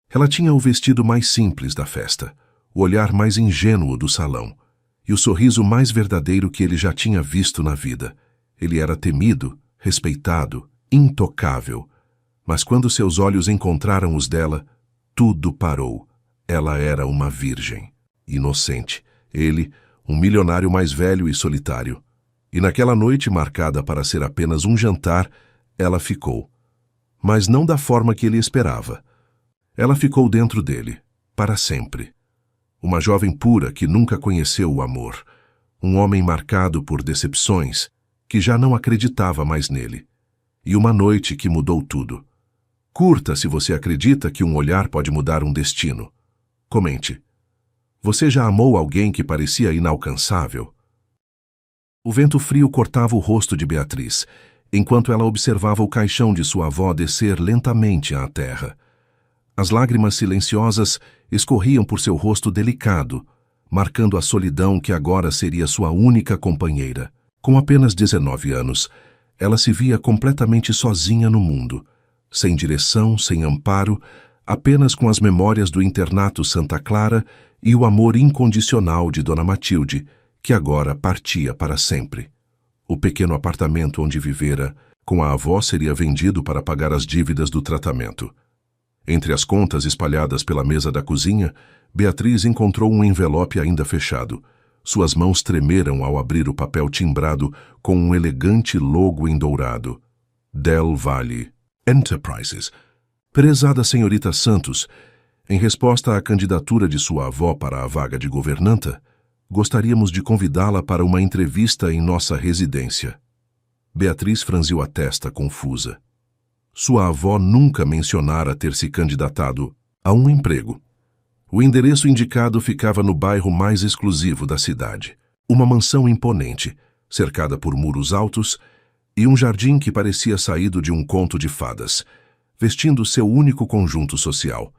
Ela tinha o vestido mais simples da festa, o olhar mais ingênuo do salão e o sorriso mais verdadeiro que ele já tinha visto na vida. Ele era temido, respeitado, intocável. Mas quando seus olhos encontraram os dela, tudo parou. Ela era uma virgem, inocente. Ele, um milionário mais velho e solitário. E naquela noite marcada para ser apenas um jantar, ela ficou. Mas não da forma que ele esperava. Ela ficou dentro dele, para sempre. Uma jovem pura que nunca conheceu o amor. Um homem marcado por decepções, que já não acreditava mais nele. E uma noite que mudou tudo. Curta se você acredita que um olhar pode mudar um destino. Comente. Você já amou alguém que parecia inalcançável? O vento frio cortava o rosto de Beatriz, enquanto ela observava o caixão de sua avó descer lentamente à terra. As lágrimas silenciosas escorriam por seu rosto delicado, marcando a solidão que agora seria sua única companheira. Com apenas 19 anos, ela se via completamente sozinha no mundo, sem direção, sem amparo, apenas com as memórias do internato Santa Clara e o amor incondicional de Dona Matilde, que agora partia para sempre. O pequeno apartamento onde vivera com a avó seria vendido para pagar as dívidas do tratamento. Entre as contas espalhadas pela mesa da cozinha, Beatriz encontrou um envelope ainda fechado. Suas mãos tremeram ao abrir o papel timbrado com um elegante logo em dourado. Del Valle Enterprises. Prezada senhorita Santos, em resposta à candidatura de sua avó para a vaga de governanta, gostaríamos de convidá-la para uma entrevista em nossa residência. Beatriz franziu a testa confusa. Sua avó nunca mencionara ter se candidatado a um emprego. O endereço indicado ficava no bairro mais exclusivo da cidade. Uma mansão imponente, cercada por muros altos, e um jardim que parecia saído de um conto de fadas, vestindo seu único conjunto social,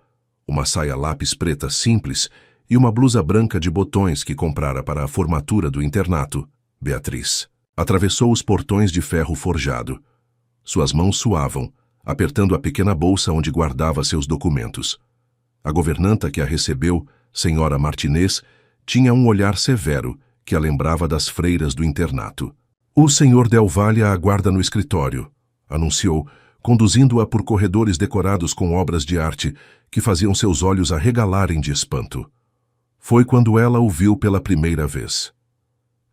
uma saia lápis preta simples e uma blusa branca de botões que comprara para a formatura do internato. Beatriz atravessou os portões de ferro forjado. Suas mãos suavam, apertando a pequena bolsa onde guardava seus documentos. A governanta que a recebeu, senhora Martinez, tinha um olhar severo que a lembrava das freiras do internato. O senhor Del Valle a aguarda no escritório, anunciou, conduzindo-a por corredores decorados com obras de arte que faziam seus olhos arregalarem de espanto. Foi quando ela o viu pela primeira vez.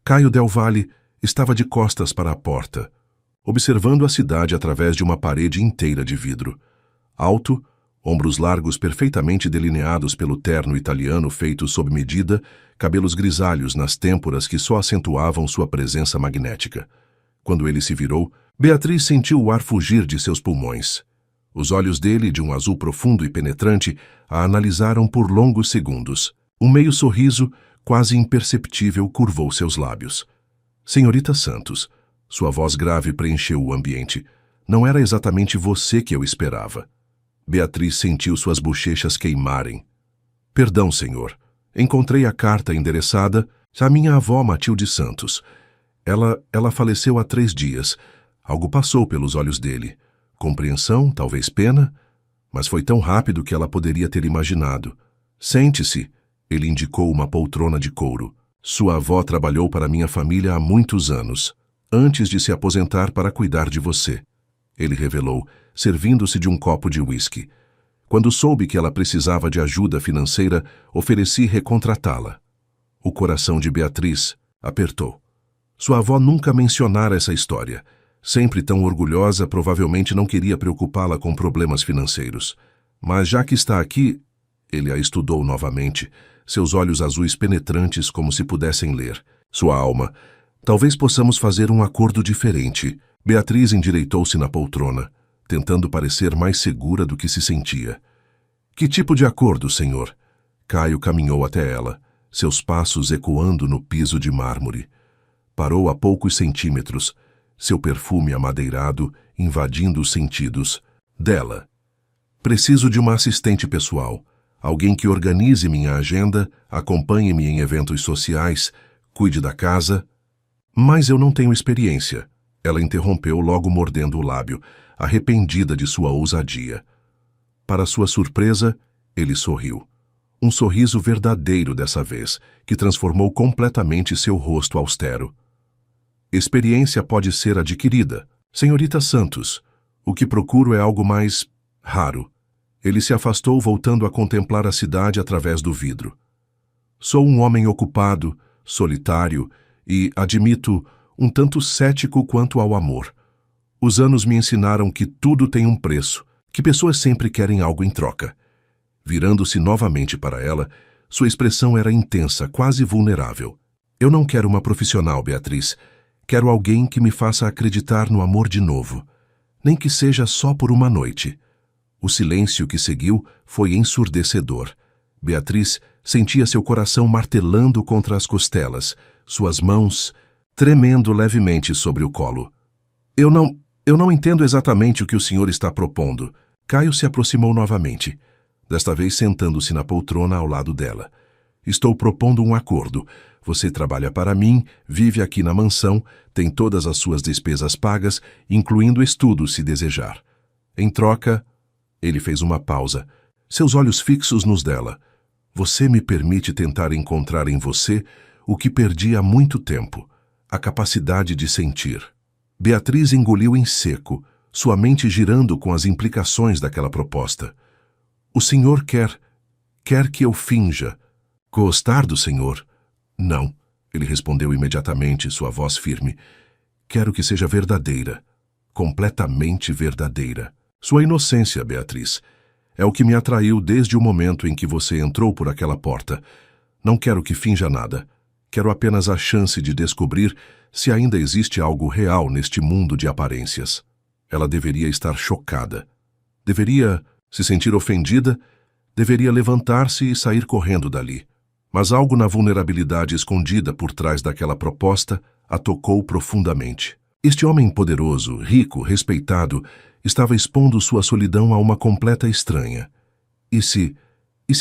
Caio Del Valle estava de costas para a porta, observando a cidade através de uma parede inteira de vidro. Alto, ombros largos perfeitamente delineados pelo terno italiano feito sob medida, cabelos grisalhos nas têmporas que só acentuavam sua presença magnética. Quando ele se virou, Beatriz sentiu o ar fugir de seus pulmões. Os olhos dele, de um azul profundo e penetrante, a analisaram por longos segundos. Um meio sorriso, quase imperceptível, curvou seus lábios. Senhorita Santos, sua voz grave preencheu o ambiente. Não era exatamente você que eu esperava. Beatriz sentiu suas bochechas queimarem. Perdão, senhor. Encontrei a carta endereçada à minha avó Matilde Santos. Ela faleceu há 3 dias. Algo passou pelos olhos dele. Compreensão, talvez pena, mas foi tão rápido que ela poderia ter imaginado. Sente-se. Ele indicou uma poltrona de couro. Sua avó trabalhou para minha família há muitos anos, antes de se aposentar para cuidar de você. Ele revelou, servindo-se de um copo de uísque. Quando soube que ela precisava de ajuda financeira, ofereci recontratá-la. O coração de Beatriz apertou. Sua avó nunca mencionara essa história. Sempre tão orgulhosa, provavelmente não queria preocupá-la com problemas financeiros. Mas já que está aqui, ele a estudou novamente, seus olhos azuis penetrantes como se pudessem ler. Sua alma. Talvez possamos fazer um acordo diferente. Beatriz endireitou-se na poltrona, tentando parecer mais segura do que se sentia. Que tipo de acordo, senhor? Caio caminhou até ela, seus passos ecoando no piso de mármore. Parou a poucos centímetros, seu perfume amadeirado invadindo os sentidos. Dela. Preciso de uma assistente pessoal, alguém que organize minha agenda, acompanhe-me em eventos sociais, cuide da casa. Mas eu não tenho experiência. Ela interrompeu, logo mordendo o lábio, arrependida de sua ousadia. Para sua surpresa, Ele sorriu. Um sorriso verdadeiro dessa vez, que transformou completamente seu rosto austero. Experiência pode ser adquirida. Senhorita Santos, o que procuro é algo mais raro. Ele se afastou, voltando a contemplar a cidade através do vidro. Sou um homem ocupado, solitário e, admito, um tanto cético quanto ao amor. Os anos me ensinaram que tudo tem um preço, que pessoas sempre querem algo em troca. Virando-se novamente para ela, sua expressão era intensa, quase vulnerável. Eu não quero uma profissional, Beatriz. Quero alguém que me faça acreditar no amor de novo, nem que seja só por uma noite. O silêncio que seguiu foi ensurdecedor. Beatriz sentia seu coração martelando contra as costelas, suas mãos tremendo levemente sobre o colo. Eu não entendo exatamente o que o senhor está propondo. Caio se aproximou novamente, desta vez sentando-se na poltrona ao lado dela. Estou propondo um acordo. Você trabalha para mim, vive aqui na mansão, tem todas as suas despesas pagas, incluindo estudos se desejar. Em troca, ele fez uma pausa, seus olhos fixos nos dela. Você me permite tentar encontrar em você o que perdi há muito tempo, a capacidade de sentir. Beatriz engoliu em seco, sua mente girando com as implicações daquela proposta. O senhor quer que eu finja gostar do senhor? Não, ele respondeu imediatamente, sua voz firme. Quero que seja verdadeira, completamente verdadeira. Sua inocência, Beatriz, é o que me atraiu desde o momento em que você entrou por aquela porta. Não quero que finja nada. Quero apenas a chance de descobrir se ainda existe algo real neste mundo de aparências. Ela deveria estar chocada. Deveria se sentir ofendida, deveria levantar-se e sair correndo dali. Mas algo na vulnerabilidade escondida por trás daquela proposta a tocou profundamente. Este homem poderoso, rico, respeitado, estava expondo sua solidão a uma completa estranha. E se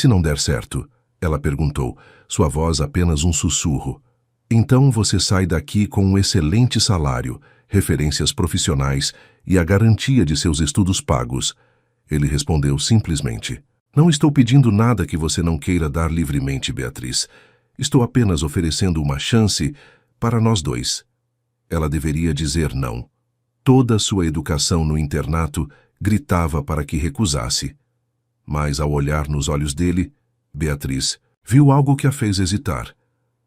não der certo? Ela perguntou, sua voz apenas um sussurro. Então você sai daqui com um excelente salário, referências profissionais e a garantia de seus estudos pagos. Ele respondeu simplesmente. Não estou pedindo nada que você não queira dar livremente, Beatriz. Estou apenas oferecendo uma chance para nós dois. Ela deveria dizer não. Toda sua educação no internato gritava para que recusasse. Mas ao olhar nos olhos dele, Beatriz viu algo que a fez hesitar.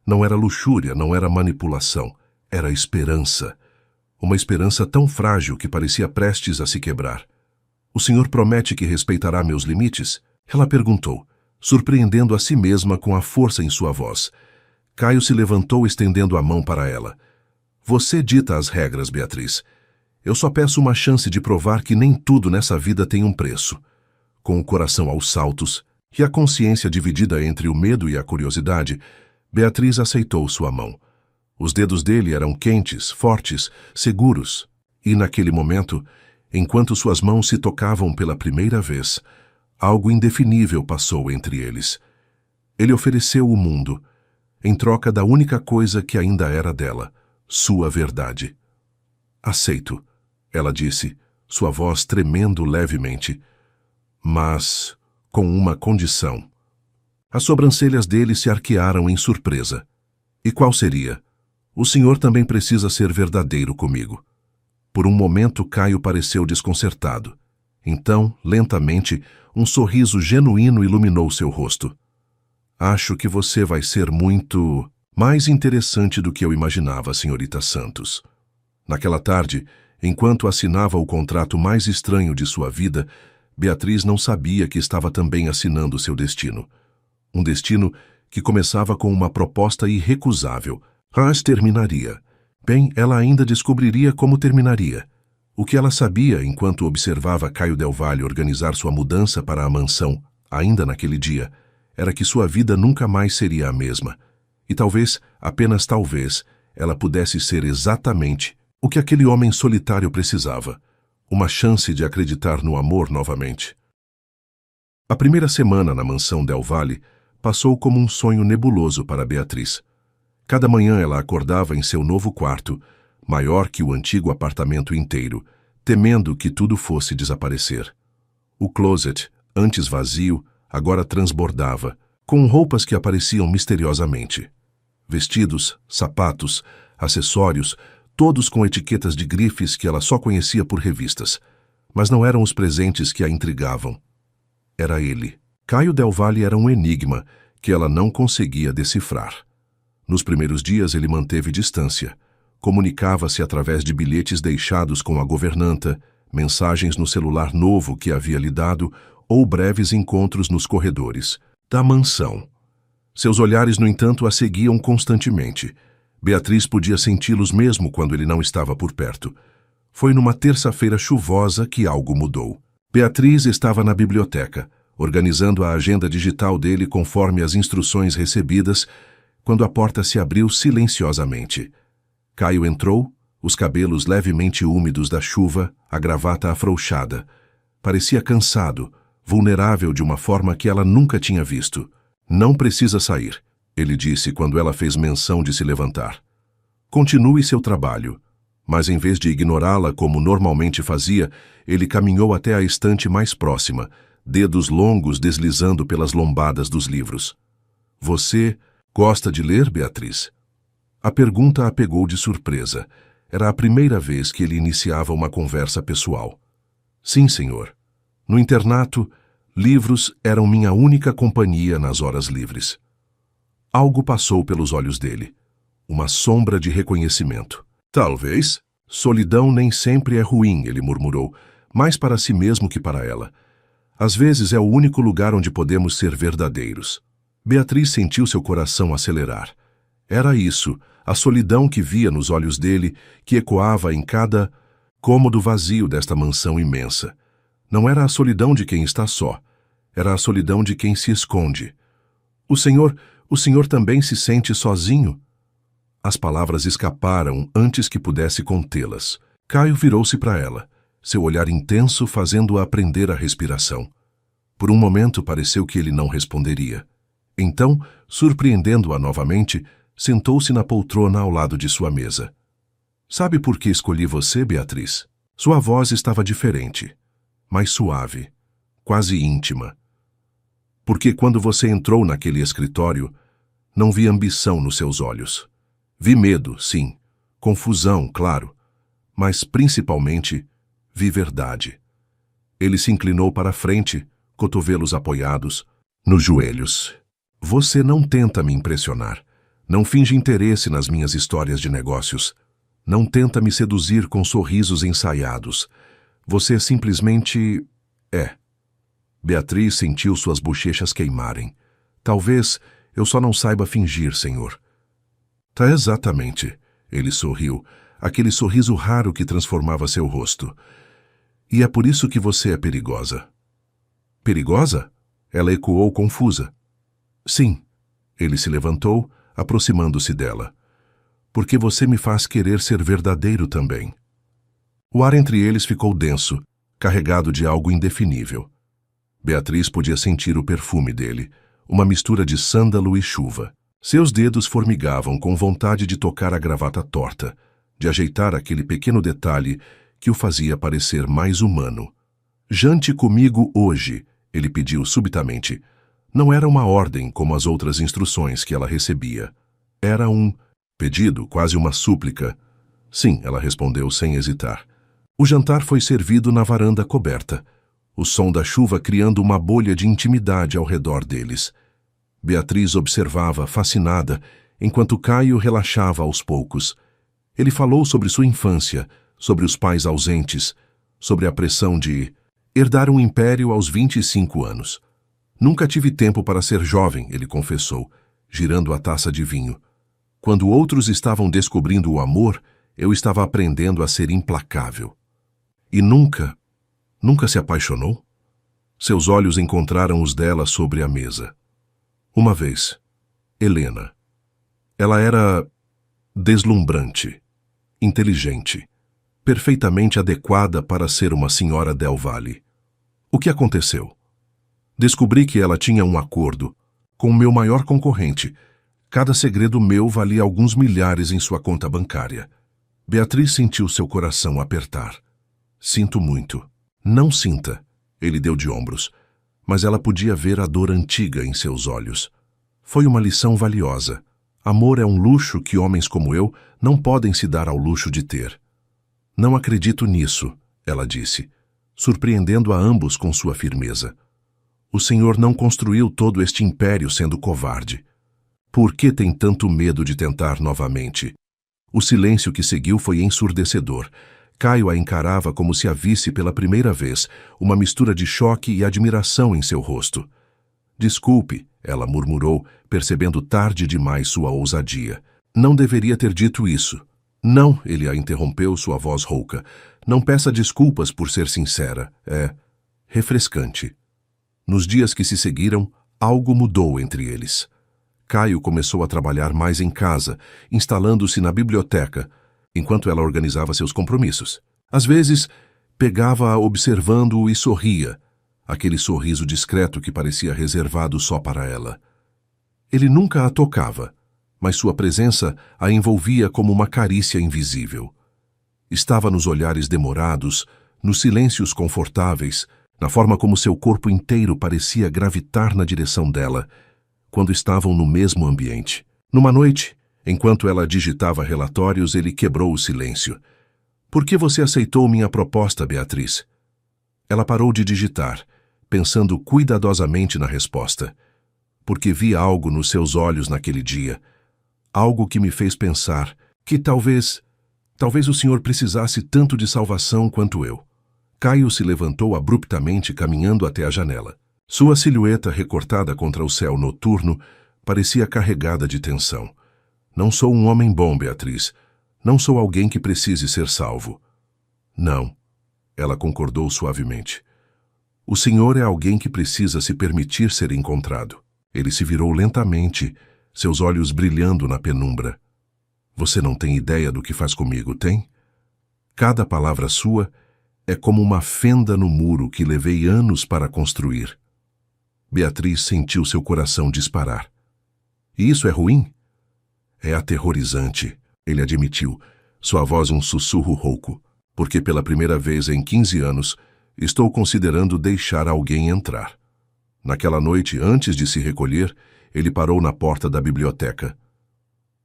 Não era luxúria, não era manipulação, era esperança. Uma esperança tão frágil que parecia prestes a se quebrar. O senhor promete que respeitará meus limites? Ela perguntou, surpreendendo a si mesma com a força em sua voz. Caio se levantou estendendo a mão para ela. Você dita as regras, Beatriz. Eu só peço uma chance de provar que nem tudo nessa vida tem um preço. Com o coração aos saltos e a consciência dividida entre o medo e a curiosidade, Beatriz aceitou sua mão. Os dedos dele eram quentes, fortes, seguros. E naquele momento, enquanto suas mãos se tocavam pela primeira vez, algo indefinível passou entre eles. Ele ofereceu o mundo, em troca da única coisa que ainda era dela, sua verdade. Aceito, ela disse, sua voz tremendo levemente. Mas com uma condição. As sobrancelhas dele se arquearam em surpresa. E qual seria? O senhor também precisa ser verdadeiro comigo. Por um momento Caio pareceu desconcertado. Então, lentamente, um sorriso genuíno iluminou seu rosto. Acho que você vai ser muito mais interessante do que eu imaginava, senhorita Santos. Naquela tarde, enquanto assinava o contrato mais estranho de sua vida, Beatriz não sabia que estava também assinando seu destino. Um destino que começava com uma proposta irrecusável, mas terminaria. Bem, ela ainda descobriria como terminaria. O que ela sabia enquanto observava Caio Del Valle organizar sua mudança para a mansão, ainda naquele dia, era que sua vida nunca mais seria a mesma. E talvez, apenas talvez, ela pudesse ser exatamente o que aquele homem solitário precisava. Uma chance de acreditar no amor novamente. A primeira semana na mansão Del Valle passou como um sonho nebuloso para Beatriz. Cada manhã ela acordava em seu novo quarto, maior que o antigo apartamento inteiro, temendo que tudo fosse desaparecer. O closet, antes vazio, agora transbordava, com roupas que apareciam misteriosamente. Vestidos, sapatos, acessórios, todos com etiquetas de grifes que ela só conhecia por revistas. Mas não eram os presentes que a intrigavam. Era ele. Caio Del Valle era um enigma que ela não conseguia decifrar. Nos primeiros dias ele manteve distância. Comunicava-se através de bilhetes deixados com a governanta, mensagens no celular novo que havia lhe dado ou breves encontros nos corredores da mansão. Seus olhares, no entanto, a seguiam constantemente. Beatriz podia senti-los mesmo quando ele não estava por perto. Foi numa terça-feira chuvosa que algo mudou. Beatriz estava na biblioteca, organizando a agenda digital dele conforme as instruções recebidas, quando a porta se abriu silenciosamente. Caio entrou, os cabelos levemente úmidos da chuva, a gravata afrouxada. Parecia cansado, vulnerável de uma forma que ela nunca tinha visto. Não precisa sair, ele disse quando ela fez menção de se levantar. Continue seu trabalho. Mas em vez de ignorá-la como normalmente fazia, ele caminhou até a estante mais próxima, dedos longos deslizando pelas lombadas dos livros. Você gosta de ler, Beatriz? A pergunta a pegou de surpresa. Era a primeira vez que ele iniciava uma conversa pessoal. Sim, senhor. No internato, livros eram minha única companhia nas horas livres. Algo passou pelos olhos dele. Uma sombra de reconhecimento. Talvez. Solidão nem sempre é ruim, ele murmurou, mais para si mesmo que para ela. Às vezes é o único lugar onde podemos ser verdadeiros. Beatriz sentiu seu coração acelerar. Era isso, a solidão que via nos olhos dele, que ecoava em cada cômodo vazio desta mansão imensa. Não era a solidão de quem está só, era a solidão de quem se esconde. O senhor também se sente sozinho? As palavras escaparam antes que pudesse contê-las. Caio virou-se para ela, seu olhar intenso fazendo-a prender a respiração. Por um momento pareceu que ele não responderia. Então, surpreendendo-a novamente, sentou-se na poltrona ao lado de sua mesa. Sabe por que escolhi você, Beatriz? Sua voz estava diferente, mais suave, quase íntima. Porque quando você entrou naquele escritório, não vi ambição nos seus olhos. Vi medo, sim, confusão, claro, mas principalmente vi verdade. Ele se inclinou para a frente, cotovelos apoiados, nos joelhos. Você não tenta me impressionar, não finge interesse nas minhas histórias de negócios, não tenta me seduzir com sorrisos ensaiados. Você simplesmente é. Beatriz sentiu suas bochechas queimarem. Talvez eu só não saiba fingir, senhor. Tá exatamente. Ele sorriu, aquele sorriso raro que transformava seu rosto. E é por isso que você é perigosa. Perigosa? Ela ecoou confusa. Sim. Ele se levantou, aproximando-se dela. Porque você me faz querer ser verdadeiro também. O ar entre eles ficou denso, carregado de algo indefinível. Beatriz podia sentir o perfume dele, uma mistura de sândalo e chuva. Seus dedos formigavam com vontade de tocar a gravata torta, de ajeitar aquele pequeno detalhe que o fazia parecer mais humano. Jante comigo hoje, ele pediu subitamente. Não era uma ordem como as outras instruções que ela recebia. Era um pedido, quase uma súplica. Sim, ela respondeu sem hesitar. O jantar foi servido na varanda coberta, o som da chuva criando uma bolha de intimidade ao redor deles. Beatriz observava, fascinada, enquanto Caio relaxava aos poucos. Ele falou sobre sua infância, sobre os pais ausentes, sobre a pressão de herdar um império aos 25 anos. Nunca tive tempo para ser jovem, ele confessou, girando a taça de vinho. Quando outros estavam descobrindo o amor, eu estava aprendendo a ser implacável. E nunca se apaixonou? Seus olhos encontraram os dela sobre a mesa. Uma vez, Helena. Ela era deslumbrante, inteligente, perfeitamente adequada para ser uma senhora Del Valle. O que aconteceu? Descobri que ela tinha um acordo com o meu maior concorrente. Cada segredo meu valia alguns milhares em sua conta bancária. Beatriz sentiu seu coração apertar. Sinto muito. Não sinta, ele deu de ombros. mas ela podia ver a dor antiga em seus olhos. Foi uma lição valiosa. Amor é um luxo que homens como eu não podem se dar ao luxo de ter. Não acredito nisso, ela disse, surpreendendo a ambos com sua firmeza. O Senhor não construiu todo este império sendo covarde. Por que tem tanto medo de tentar novamente? O silêncio que seguiu foi ensurdecedor. Caio a encarava como se a visse pela primeira vez, uma mistura de choque e admiração em seu rosto. Desculpe, ela murmurou, percebendo tarde demais sua ousadia. Não deveria ter dito isso. Não, ele a interrompeu, sua voz rouca. Não peça desculpas por ser sincera. É refrescante. Nos dias que se seguiram, algo mudou entre eles. Caio começou a trabalhar mais em casa, instalando-se na biblioteca, enquanto ela organizava seus compromissos. Às vezes, pegava-a observando-o e sorria, aquele sorriso discreto que parecia reservado só para ela. Ele nunca a tocava, mas sua presença a envolvia como uma carícia invisível. Estava nos olhares demorados, nos silêncios confortáveis, na forma como seu corpo inteiro parecia gravitar na direção dela, quando estavam no mesmo ambiente. Numa noite, enquanto ela digitava relatórios, ele quebrou o silêncio. Por que você aceitou minha proposta, Beatriz? Ela parou de digitar, pensando cuidadosamente na resposta. Porque vi algo nos seus olhos naquele dia. Algo que me fez pensar que talvez o senhor precisasse tanto de salvação quanto eu. Caio se levantou abruptamente, caminhando até a janela. Sua silhueta recortada contra o céu noturno parecia carregada de tensão. Não sou um homem bom, Beatriz. Não sou alguém que precise ser salvo. Não, ela concordou suavemente. O senhor é alguém que precisa se permitir ser encontrado. Ele se virou lentamente, seus olhos brilhando na penumbra. Você não tem ideia do que faz comigo, tem? Cada palavra sua é como uma fenda no muro que levei anos para construir. Beatriz sentiu seu coração disparar. E isso é ruim? É aterrorizante, ele admitiu, sua voz um sussurro rouco, porque pela primeira vez em 15 anos estou considerando deixar alguém entrar. Naquela noite, antes de se recolher, ele parou na porta da biblioteca.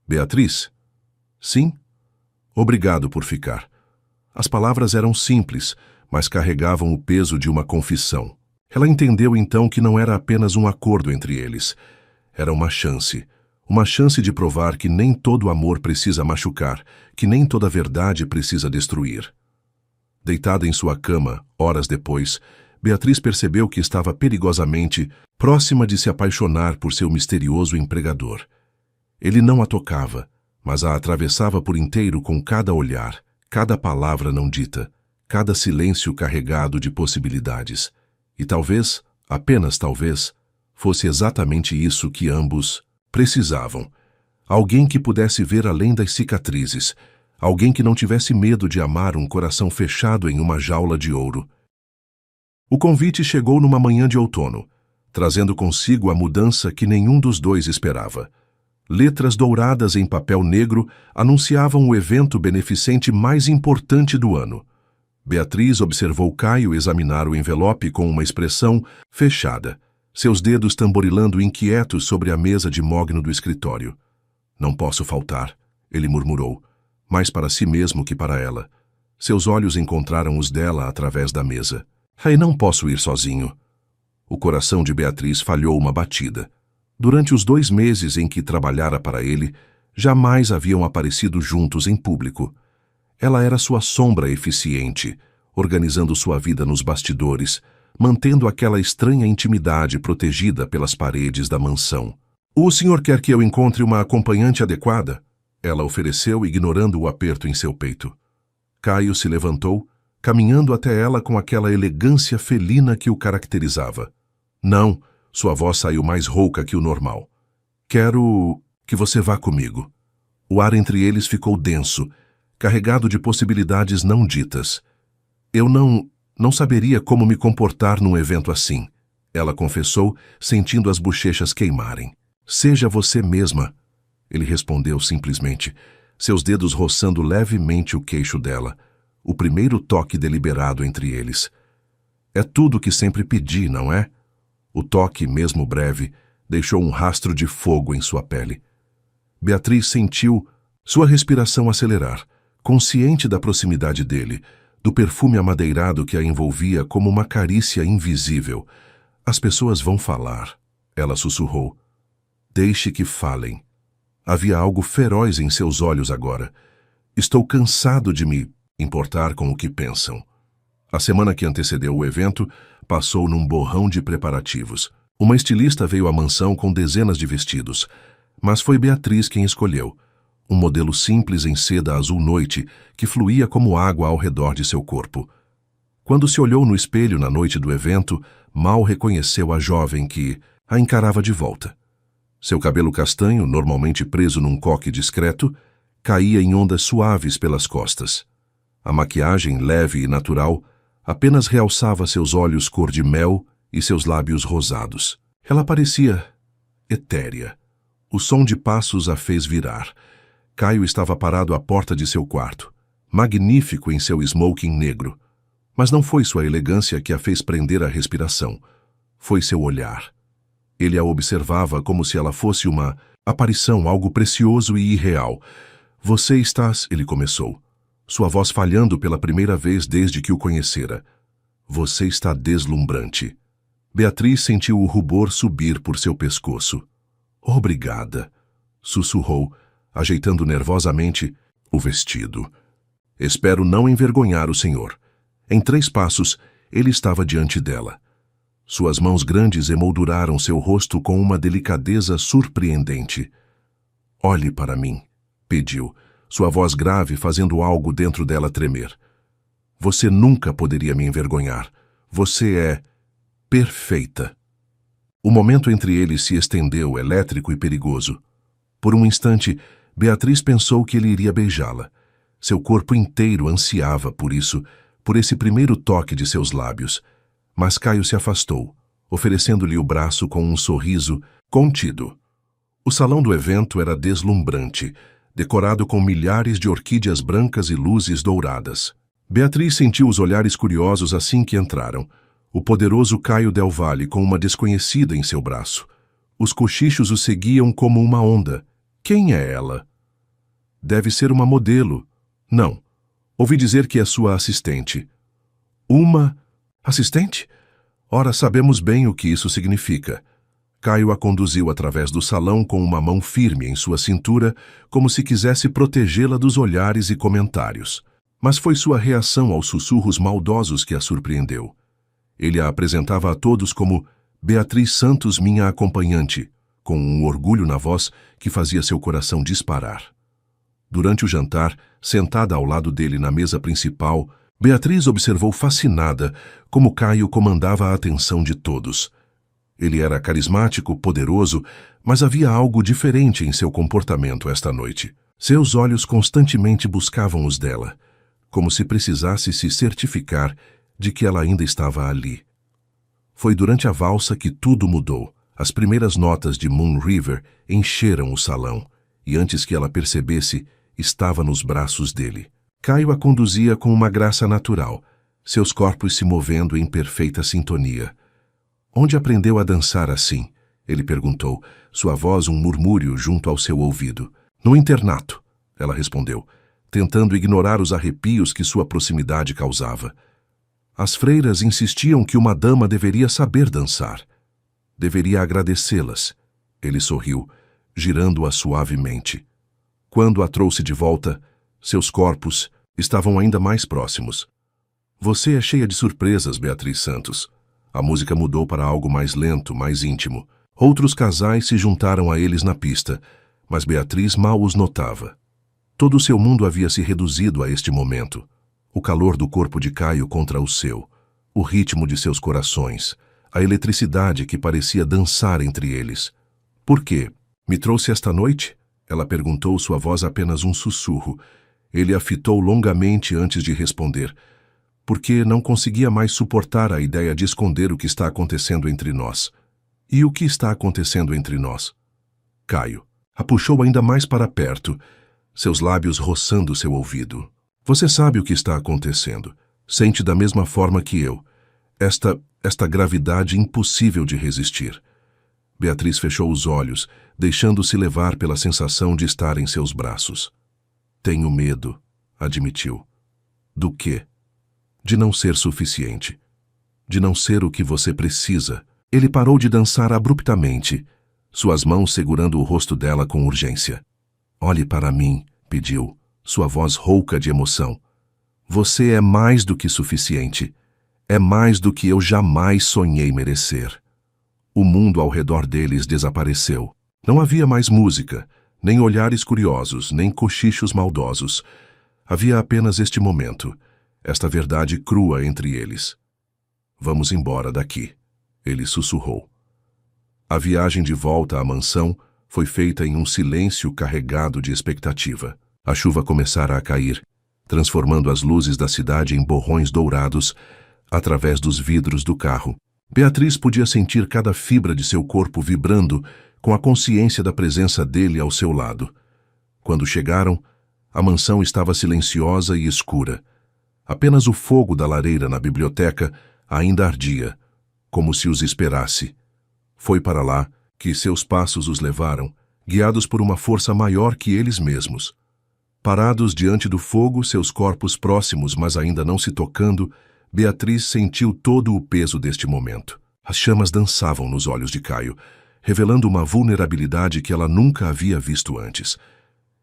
Beatriz? Sim? Obrigado por ficar. As palavras eram simples, mas carregavam o peso de uma confissão. Ela entendeu então que não era apenas um acordo entre eles. Era uma chance de provar que nem todo amor precisa machucar, que nem toda verdade precisa destruir. Deitada em sua cama, horas depois, Beatriz percebeu que estava perigosamente próxima de se apaixonar por seu misterioso empregador. Ele não a tocava, mas a atravessava por inteiro com cada olhar, cada palavra não dita, cada silêncio carregado de possibilidades. E talvez, apenas talvez, fosse exatamente isso que ambos precisavam. Alguém que pudesse ver além das cicatrizes, alguém que não tivesse medo de amar um coração fechado em uma jaula de ouro. O convite chegou numa manhã de outono, trazendo consigo a mudança que nenhum dos dois esperava. Letras douradas em papel negro anunciavam o evento beneficente mais importante do ano. Beatriz observou Caio examinar o envelope com uma expressão fechada, seus dedos tamborilando inquietos sobre a mesa de mogno do escritório. Não posso faltar, ele murmurou, mais para si mesmo que para ela. Seus olhos encontraram os dela através da mesa. E não posso ir sozinho. O coração de Beatriz falhou uma batida. Durante os 2 meses em que trabalhara para ele, jamais haviam aparecido juntos em público. Ela era sua sombra eficiente, organizando sua vida nos bastidores, mantendo aquela estranha intimidade protegida pelas paredes da mansão. O senhor quer que eu encontre uma acompanhante adequada? Ela ofereceu, ignorando o aperto em seu peito. Caio se levantou, caminhando até ela com aquela elegância felina que o caracterizava. Não, sua voz saiu mais rouca que o normal. Quero que você vá comigo. O ar entre eles ficou denso, carregado de possibilidades não ditas. Eu não saberia como me comportar num evento assim, ela confessou, sentindo as bochechas queimarem. Seja você mesma, ele respondeu simplesmente, seus dedos roçando levemente o queixo dela, o primeiro toque deliberado entre eles. É tudo o que sempre pedi, não é? O toque, mesmo breve, deixou um rastro de fogo em sua pele. Beatriz sentiu sua respiração acelerar, consciente da proximidade dele, do perfume amadeirado que a envolvia como uma carícia invisível. As pessoas vão falar, ela sussurrou. Deixe que falem. Havia algo feroz em seus olhos agora. Estou cansado de me importar com o que pensam. A semana que antecedeu o evento passou num borrão de preparativos. Uma estilista veio à mansão com dezenas de vestidos, mas foi Beatriz quem escolheu. Um modelo simples em seda azul noite que fluía como água ao redor de seu corpo. Quando se olhou no espelho na noite do evento, mal reconheceu a jovem que a encarava de volta. Seu cabelo castanho, normalmente preso num coque discreto, caía em ondas suaves pelas costas. A maquiagem, leve e natural, apenas realçava seus olhos cor de mel e seus lábios rosados. Ela parecia etérea. O som de passos a fez virar. Caio estava parado à porta de seu quarto, magnífico em seu smoking negro. Mas não foi sua elegância que a fez prender a respiração. Foi seu olhar. Ele a observava como se ela fosse uma aparição, algo precioso e irreal. Você estás... Ele começou, sua voz falhando pela primeira vez desde que o conhecera. Você está deslumbrante. Beatriz sentiu o rubor subir por seu pescoço. Obrigada, sussurrou, ajeitando nervosamente o vestido. Espero não envergonhar o senhor. Em 3 passos, ele estava diante dela. Suas mãos grandes emolduraram seu rosto com uma delicadeza surpreendente. Olhe para mim, pediu, sua voz grave fazendo algo dentro dela tremer. Você nunca poderia me envergonhar. Você é perfeita. O momento entre eles se estendeu, elétrico e perigoso. Por um instante, Beatriz pensou que ele iria beijá-la. Seu corpo inteiro ansiava por isso, por esse primeiro toque de seus lábios. Mas Caio se afastou, oferecendo-lhe o braço com um sorriso contido. O salão do evento era deslumbrante, decorado com milhares de orquídeas brancas e luzes douradas. Beatriz sentiu os olhares curiosos assim que entraram. O poderoso Caio Del Valle com uma desconhecida em seu braço. Os cochichos o seguiam como uma onda. Quem é ela? Deve ser uma modelo. Não. Ouvi dizer que é sua assistente. Uma... assistente? Ora, sabemos bem o que isso significa. Caio a conduziu através do salão com uma mão firme em sua cintura, como se quisesse protegê-la dos olhares e comentários. Mas foi sua reação aos sussurros maldosos que a surpreendeu. Ele a apresentava a todos como Beatriz Santos, minha acompanhante, com um orgulho na voz que fazia seu coração disparar. Durante o jantar, sentada ao lado dele na mesa principal, Beatriz observou fascinada como Caio comandava a atenção de todos. Ele era carismático, poderoso, mas havia algo diferente em seu comportamento esta noite. Seus olhos constantemente buscavam os dela, como se precisasse se certificar de que ela ainda estava ali. Foi durante a valsa que tudo mudou. As primeiras notas de Moon River encheram o salão, e antes que ela percebesse, estava nos braços dele. Caio a conduzia com uma graça natural, seus corpos se movendo em perfeita sintonia. Onde aprendeu a dançar assim? Ele perguntou, sua voz um murmúrio junto ao seu ouvido. No internato, ela respondeu, tentando ignorar os arrepios que sua proximidade causava. As freiras insistiam que uma dama deveria saber dançar. Deveria agradecê-las. Ele sorriu, girando-a suavemente. Quando a trouxe de volta, seus corpos estavam ainda mais próximos. Você é cheia de surpresas, Beatriz Santos. A música mudou para algo mais lento, mais íntimo. Outros casais se juntaram a eles na pista, mas Beatriz mal os notava. Todo o seu mundo havia se reduzido a este momento. O calor do corpo de Caio contra o seu, o ritmo de seus corações, a eletricidade que parecia dançar entre eles. Por quê? Me trouxe esta noite? Ela perguntou, sua voz apenas um sussurro. Ele a fitou longamente antes de responder, porque não conseguia mais suportar a ideia de esconder o que está acontecendo entre nós. E o que está acontecendo entre nós? Caio a puxou ainda mais para perto, seus lábios roçando seu ouvido. Você sabe o que está acontecendo. Sente da mesma forma que eu. Esta gravidade impossível de resistir. Beatriz fechou os olhos, deixando-se levar pela sensação de estar em seus braços. Tenho medo, admitiu. Do quê? De não ser suficiente. De não ser o que você precisa. Ele parou de dançar abruptamente, suas mãos segurando o rosto dela com urgência. Olhe para mim, pediu, sua voz rouca de emoção. Você é mais do que suficiente. É mais do que eu jamais sonhei merecer. O mundo ao redor deles desapareceu. Não havia mais música, nem olhares curiosos, nem cochichos maldosos. Havia apenas este momento, esta verdade crua entre eles. Vamos embora daqui, ele sussurrou. A viagem de volta à mansão foi feita em um silêncio carregado de expectativa. A chuva começara a cair, transformando as luzes da cidade em borrões dourados através dos vidros do carro. Beatriz podia sentir cada fibra de seu corpo vibrando com a consciência da presença dele ao seu lado. Quando chegaram, a mansão estava silenciosa e escura. Apenas o fogo da lareira na biblioteca ainda ardia, como se os esperasse. Foi para lá que seus passos os levaram, guiados por uma força maior que eles mesmos. Parados diante do fogo, seus corpos próximos, mas ainda não se tocando, Beatriz sentiu todo o peso deste momento. As chamas dançavam nos olhos de Caio, revelando uma vulnerabilidade que ela nunca havia visto antes.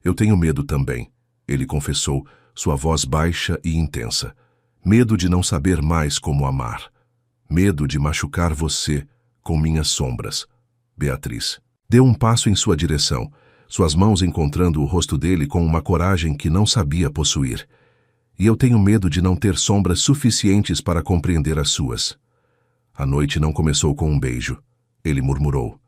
Eu tenho medo também, ele confessou, sua voz baixa e intensa. Medo de não saber mais como amar. Medo de machucar você com minhas sombras. Beatriz deu um passo em sua direção, suas mãos encontrando o rosto dele com uma coragem que não sabia possuir. E eu tenho medo de não ter sombras suficientes para compreender as suas. A noite não começou com um beijo, ele murmurou.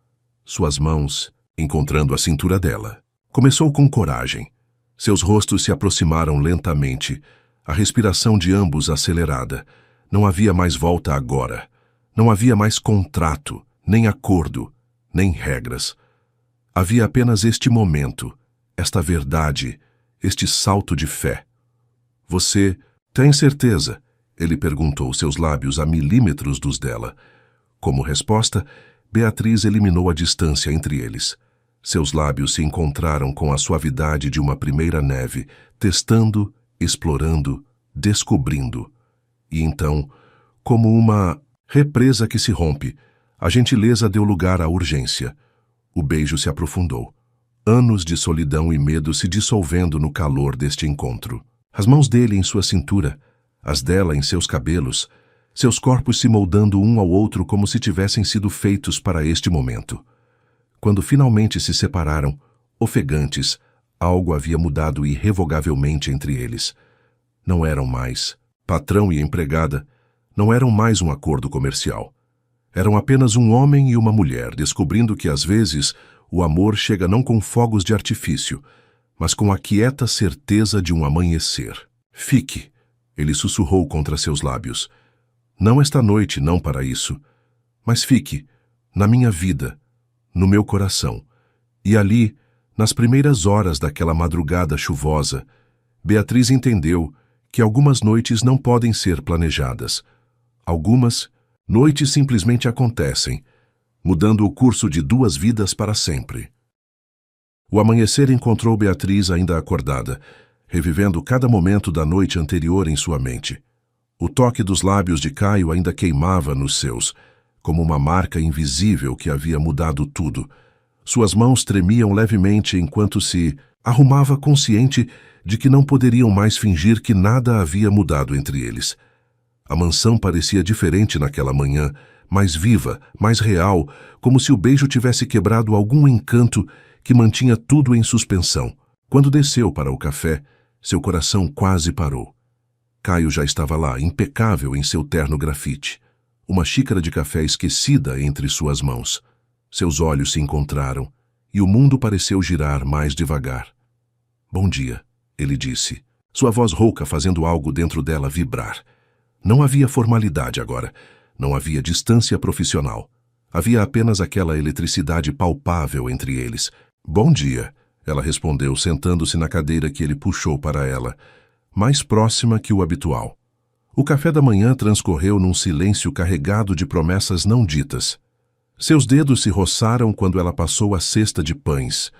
Suas mãos encontrando a cintura dela. Começou com coragem. Seus rostos se aproximaram lentamente, a respiração de ambos acelerada. Não havia mais volta agora. Não havia mais contrato, nem acordo, nem regras. Havia apenas este momento, esta verdade, este salto de fé. Você tem certeza? Ele perguntou, seus lábios a milímetros dos dela. Como resposta, Beatriz eliminou a distância entre eles. Seus lábios se encontraram com a suavidade de uma primeira neve, testando, explorando, descobrindo. E então, como uma represa que se rompe, a gentileza deu lugar à urgência. O beijo se aprofundou. Anos de solidão e medo se dissolvendo no calor deste encontro. As mãos dele em sua cintura, as dela em seus cabelos, seus corpos se moldando um ao outro como se tivessem sido feitos para este momento. Quando finalmente se separaram, ofegantes, algo havia mudado irrevogavelmente entre eles. Não eram mais patrão e empregada, não eram mais um acordo comercial. Eram apenas um homem e uma mulher, descobrindo que às vezes o amor chega não com fogos de artifício, mas com a quieta certeza de um amanhecer. Fique, ele sussurrou contra seus lábios. Não esta noite, não para isso, mas fique, na minha vida, no meu coração. E ali, nas primeiras horas daquela madrugada chuvosa, Beatriz entendeu que algumas noites não podem ser planejadas. Algumas noites simplesmente acontecem, mudando o curso de duas vidas para sempre. O amanhecer encontrou Beatriz ainda acordada, revivendo cada momento da noite anterior em sua mente. O toque dos lábios de Caio ainda queimava nos seus, como uma marca invisível que havia mudado tudo. Suas mãos tremiam levemente enquanto se arrumava, consciente de que não poderiam mais fingir que nada havia mudado entre eles. A mansão parecia diferente naquela manhã, mais viva, mais real, como se o beijo tivesse quebrado algum encanto que mantinha tudo em suspensão. Quando desceu para o café, seu coração quase parou. Caio já estava lá, impecável em seu terno grafite. Uma xícara de café esquecida entre suas mãos. Seus olhos se encontraram, e o mundo pareceu girar mais devagar. Bom dia, ele disse, sua voz rouca fazendo algo dentro dela vibrar. Não havia formalidade agora, não havia distância profissional. Havia apenas aquela eletricidade palpável entre eles. Bom dia, ela respondeu, sentando-se na cadeira que ele puxou para ela, mais próxima que o habitual. O café da manhã transcorreu num silêncio carregado de promessas não ditas. Seus dedos se roçaram quando ela passou a cesta de pães,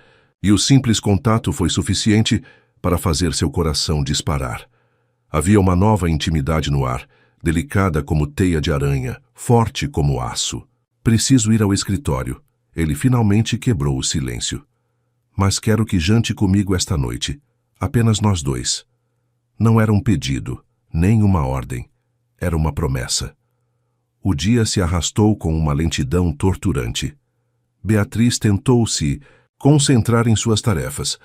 e o simples contato foi suficiente para fazer seu coração disparar. Havia uma nova intimidade no ar, delicada como teia de aranha, forte como aço. Preciso ir ao escritório. Ele finalmente quebrou o silêncio. Mas quero que jante comigo esta noite. Apenas nós dois. Não era um pedido, nem uma ordem. Era uma promessa. O dia se arrastou com uma lentidão torturante. Beatriz tentou se concentrar em suas tarefas,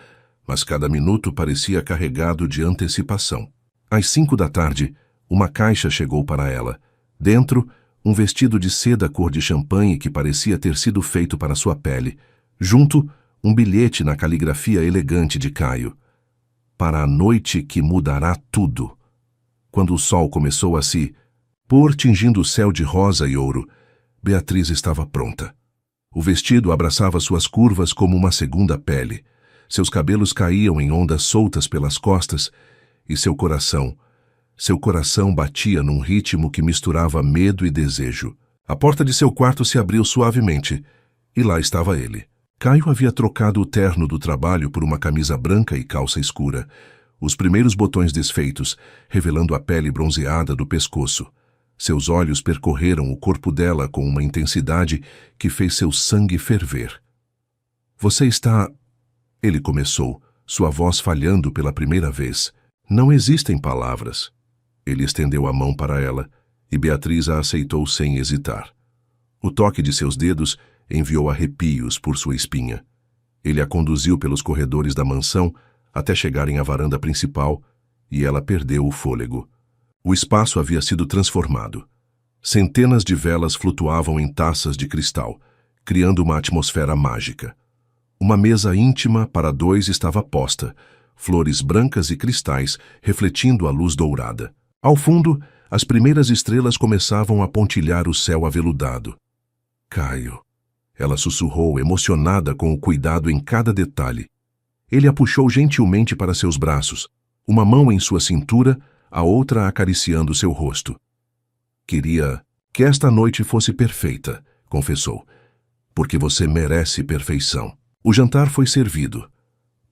mas cada minuto parecia carregado de antecipação. Às 5 da tarde, uma caixa chegou para ela. Dentro, um vestido de seda cor de champanhe que parecia ter sido feito para sua pele. Junto, um bilhete na caligrafia elegante de Caio. Para a noite que mudará tudo. Quando o sol começou a se pôr tingindo o céu de rosa e ouro, Beatriz estava pronta. O vestido abraçava suas curvas como uma segunda pele. Seus cabelos caíam em ondas soltas pelas costas e seu coração batia num ritmo que misturava medo e desejo. A porta de seu quarto se abriu suavemente e lá estava ele. Caio havia trocado o terno do trabalho por uma camisa branca e calça escura, os primeiros botões desfeitos, revelando a pele bronzeada do pescoço. Seus olhos percorreram o corpo dela com uma intensidade que fez seu sangue ferver. Você está... Ele começou, sua voz falhando pela primeira vez. Não existem palavras. Ele estendeu a mão para ela, e Beatriz a aceitou sem hesitar. O toque de seus dedos enviou arrepios por sua espinha. Ele a conduziu pelos corredores da mansão até chegarem à varanda principal, e ela perdeu o fôlego. O espaço havia sido transformado. Centenas de velas flutuavam em taças de cristal, criando uma atmosfera mágica. Uma mesa íntima para dois estava posta, flores brancas e cristais refletindo a luz dourada. Ao fundo, as primeiras estrelas começavam a pontilhar o céu aveludado. Caio. Ela sussurrou, emocionada com o cuidado em cada detalhe. Ele a puxou gentilmente para seus braços, uma mão em sua cintura, a outra acariciando seu rosto. Queria que esta noite fosse perfeita, confessou, porque você merece perfeição. O jantar foi servido.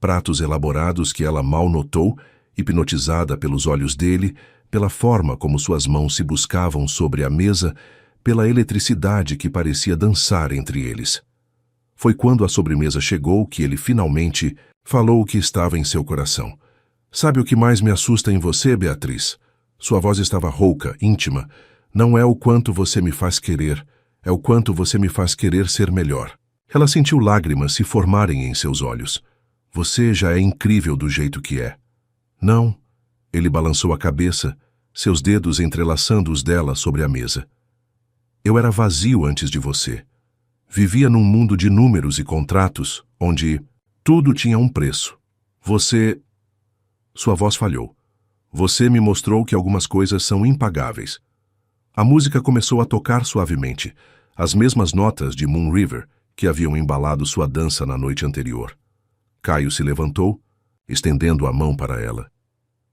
Pratos elaborados que ela mal notou, hipnotizada pelos olhos dele, pela forma como suas mãos se buscavam sobre a mesa, pela eletricidade que parecia dançar entre eles. Foi quando a sobremesa chegou que ele finalmente falou o que estava em seu coração. Sabe o que mais me assusta em você, Beatriz? Sua voz estava rouca, íntima. Não é o quanto você me faz querer, é o quanto você me faz querer ser melhor. Ela sentiu lágrimas se formarem em seus olhos. Você já é incrível do jeito que é. Não. Ele balançou a cabeça, seus dedos entrelaçando os dela sobre a mesa. Eu era vazio antes de você. Vivia num mundo de números e contratos, onde tudo tinha um preço. Você... Sua voz falhou. Você me mostrou que algumas coisas são impagáveis. A música começou a tocar suavemente, as mesmas notas de Moon River que haviam embalado sua dança na noite anterior. Caio se levantou, estendendo a mão para ela.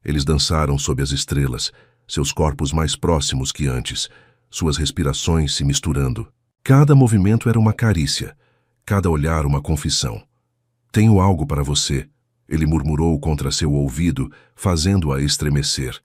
Eles dançaram sob as estrelas, seus corpos mais próximos que antes, suas respirações se misturando. Cada movimento era uma carícia, cada olhar uma confissão. Tenho algo para você, ele murmurou contra seu ouvido, fazendo-a estremecer.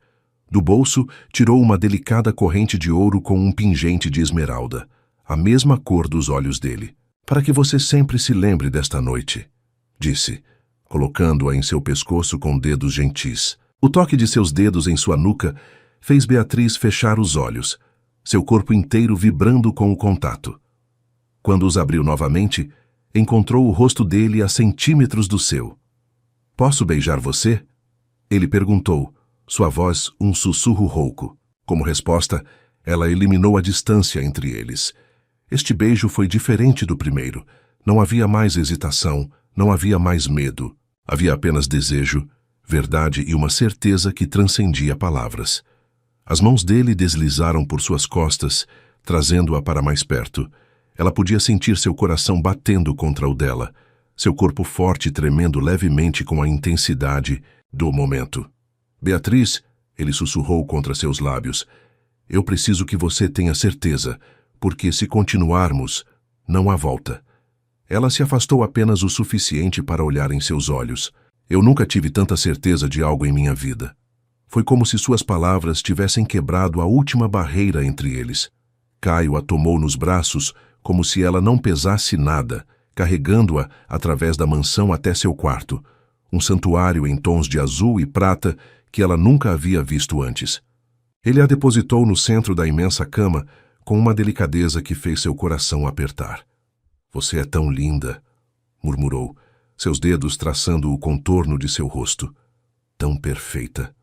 Do bolso, tirou uma delicada corrente de ouro com um pingente de esmeralda, a mesma cor dos olhos dele. Para que você sempre se lembre desta noite, disse, colocando-a em seu pescoço com dedos gentis. O toque de seus dedos em sua nuca fez Beatriz fechar os olhos, seu corpo inteiro vibrando com o contato. Quando os abriu novamente, encontrou o rosto dele a centímetros do seu. Posso beijar você? Ele perguntou, sua voz um sussurro rouco. Como resposta, ela eliminou a distância entre eles. Este beijo foi diferente do primeiro. Não havia mais hesitação, não havia mais medo. Havia apenas desejo, verdade e uma certeza que transcendia palavras. As mãos dele deslizaram por suas costas, trazendo-a para mais perto. Ela podia sentir seu coração batendo contra o dela, seu corpo forte tremendo levemente com a intensidade do momento. Beatriz, Ele sussurrou contra seus lábios. Eu preciso que você tenha certeza, porque se continuarmos, não há volta. Ela se afastou apenas o suficiente para olhar em seus olhos. Eu nunca tive tanta certeza de algo em minha vida. Foi como se suas palavras tivessem quebrado a última barreira entre eles. Caio a tomou nos braços como se ela não pesasse nada, carregando-a através da mansão até seu quarto, um santuário em tons de azul e prata que ela nunca havia visto antes. Ele a depositou no centro da imensa cama com uma delicadeza que fez seu coração apertar. Você é tão linda, murmurou, seus dedos traçando o contorno de seu rosto. Tão perfeita.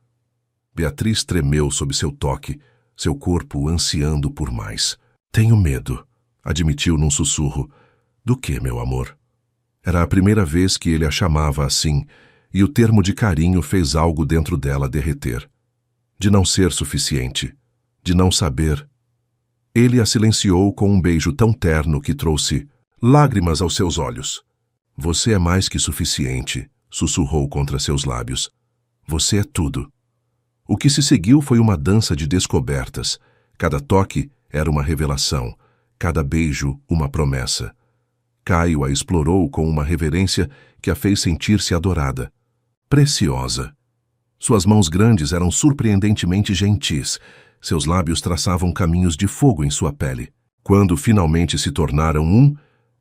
Beatriz tremeu sob seu toque, seu corpo ansiando por mais. Tenho medo, admitiu num sussurro. Do que, meu amor? Era a primeira vez que ele a chamava assim, e o termo de carinho fez algo dentro dela derreter. De não ser suficiente, de não saber. Ele a silenciou com um beijo tão terno que trouxe lágrimas aos seus olhos. Você é mais que suficiente, sussurrou contra seus lábios. Você é tudo. O que se seguiu foi uma dança de descobertas. Cada toque era uma revelação, cada beijo uma promessa. Caio a explorou com uma reverência que a fez sentir-se adorada. Preciosa. Suas mãos grandes eram surpreendentemente gentis. Seus lábios traçavam caminhos de fogo em sua pele. Quando finalmente se tornaram um,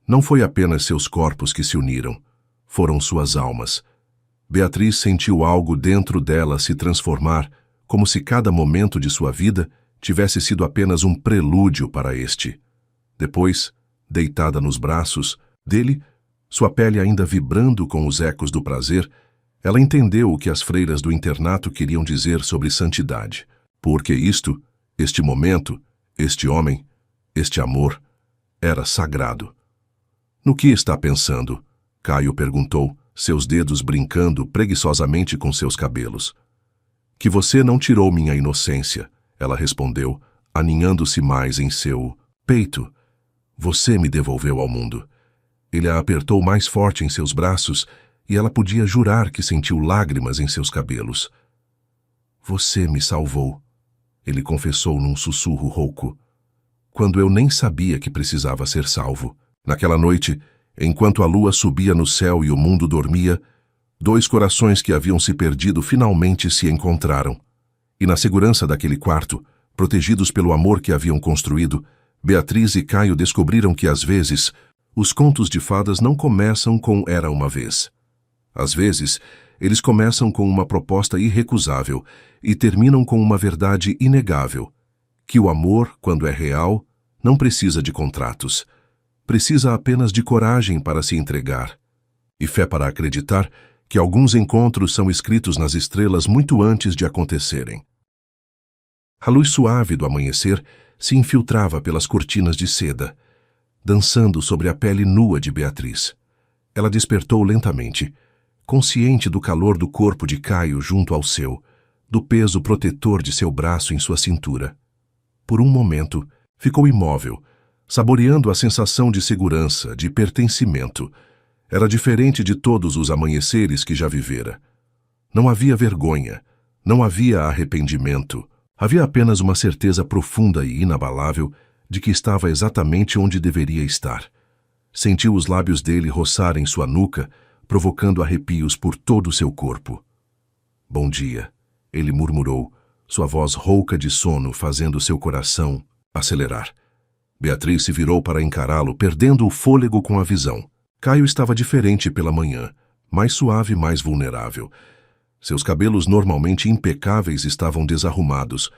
não foi apenas seus corpos que se uniram. Foram suas almas. Beatriz sentiu algo dentro dela se transformar, como se cada momento de sua vida tivesse sido apenas um prelúdio para este. Depois, deitada nos braços dele, sua pele ainda vibrando com os ecos do prazer, ela entendeu o que as freiras do internato queriam dizer sobre santidade. Porque isto, este momento, este homem, este amor, era sagrado. No que está pensando? Caio perguntou, seus dedos brincando preguiçosamente com seus cabelos. Que você não tirou minha inocência, ela respondeu, aninhando-se mais em seu peito. Você me devolveu ao mundo. Ele a apertou mais forte em seus braços e ela podia jurar que sentiu lágrimas em seus cabelos. Você me salvou, ele confessou num sussurro rouco, quando eu nem sabia que precisava ser salvo. Naquela noite, enquanto a lua subia no céu e o mundo dormia, dois corações que haviam se perdido finalmente se encontraram. E na segurança daquele quarto, protegidos pelo amor que haviam construído, Beatriz e Caio descobriram que, às vezes, os contos de fadas não começam com Era uma vez. Às vezes, eles começam com uma proposta irrecusável e terminam com uma verdade inegável, que o amor, quando é real, não precisa de contratos. Precisa apenas de coragem para se entregar, e fé para acreditar que alguns encontros são escritos nas estrelas muito antes de acontecerem. A luz suave do amanhecer se infiltrava pelas cortinas de seda, dançando sobre a pele nua de Beatriz. Ela despertou lentamente, consciente do calor do corpo de Caio junto ao seu, do peso protetor de seu braço em sua cintura. Por um momento, ficou imóvel, saboreando a sensação de segurança, de pertencimento. Era diferente de todos os amanheceres que já vivera. Não havia vergonha, não havia arrependimento. Havia apenas uma certeza profunda e inabalável de que estava exatamente onde deveria estar. Sentiu os lábios dele roçarem sua nuca, provocando arrepios por todo o seu corpo. Bom dia, ele murmurou, sua voz rouca de sono fazendo seu coração acelerar. Beatriz se virou para encará-lo, perdendo o fôlego com a visão. Caio estava diferente pela manhã, mais suave e mais vulnerável. Seus cabelos normalmente impecáveis estavam desarrumados.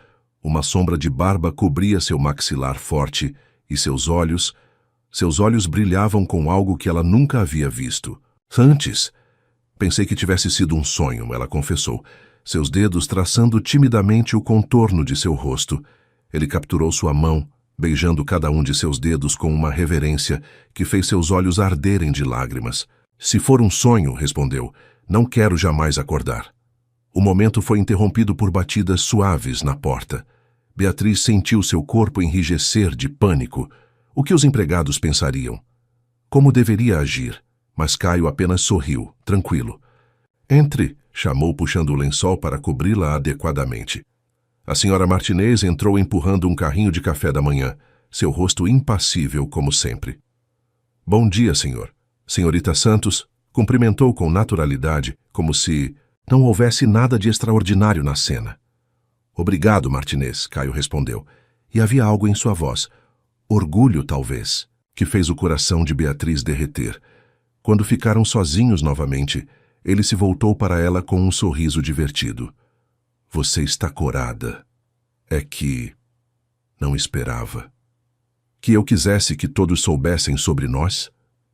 Uma sombra de barba cobria seu maxilar forte e seus olhos brilhavam com algo que ela nunca havia visto. Antes, pensei que tivesse sido um sonho, ela confessou, seus dedos traçando timidamente o contorno de seu rosto. Ele capturou sua mão, beijando cada um de seus dedos com uma reverência que fez seus olhos arderem de lágrimas. Se for um sonho, respondeu, não quero jamais acordar. O momento foi interrompido por batidas suaves na porta. Beatriz sentiu seu corpo enrijecer de pânico. O que os empregados pensariam? Como deveria agir? Mas Caio apenas sorriu, tranquilo. Entre, chamou puxando o lençol para cobri-la adequadamente. A senhora Martinez entrou empurrando um carrinho de café da manhã, seu rosto impassível como sempre. Bom dia, senhor. Senhorita Santos cumprimentou com naturalidade, como se não houvesse nada de extraordinário na cena. Obrigado, Martinez, Caio respondeu, e havia algo em sua voz, orgulho talvez, que fez o coração de Beatriz derreter. Quando ficaram sozinhos novamente, ele se voltou para ela com um sorriso divertido. Você está corada. É que não esperava. Que eu quisesse que todos soubessem sobre nós?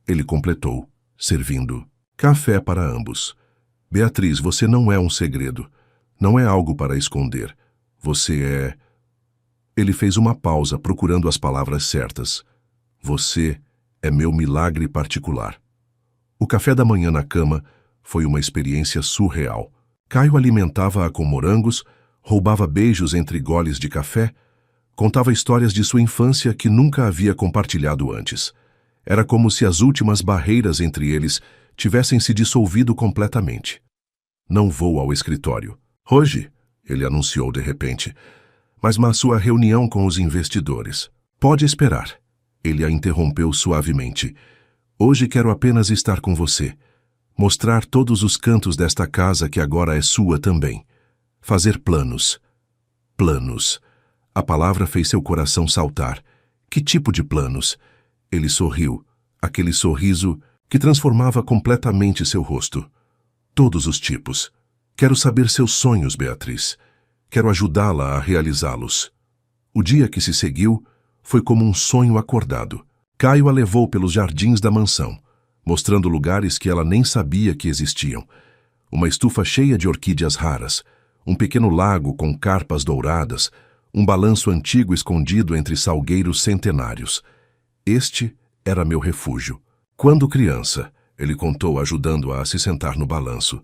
Ele completou, servindo café para ambos. Beatriz, você não é um segredo. Não é algo para esconder. Você é... Ele fez uma pausa, procurando as palavras certas. Você é meu milagre particular. O café da manhã na cama foi uma experiência surreal. Caio alimentava-a com morangos, roubava beijos entre goles de café, contava histórias de sua infância que nunca havia compartilhado antes. Era como se as últimas barreiras entre eles tivessem se dissolvido completamente. Não vou ao escritório. Hoje, ele anunciou de repente, mas sua reunião com os investidores. Pode esperar. Ele a interrompeu suavemente. Hoje quero apenas estar com você. Mostrar todos os cantos desta casa que agora é sua também. Fazer planos. Planos. A palavra fez seu coração saltar. Que tipo de planos? Ele sorriu. Aquele sorriso que transformava completamente seu rosto. Todos os tipos. Quero saber seus sonhos, Beatriz. Quero ajudá-la a realizá-los. O dia que se seguiu foi como um sonho acordado. Caio a levou pelos jardins da mansão, mostrando lugares que ela nem sabia que existiam. Uma estufa cheia de orquídeas raras, um pequeno lago com carpas douradas, um balanço antigo escondido entre salgueiros centenários. Este era meu refúgio. Quando criança, ele contou ajudando-a a se sentar no balanço.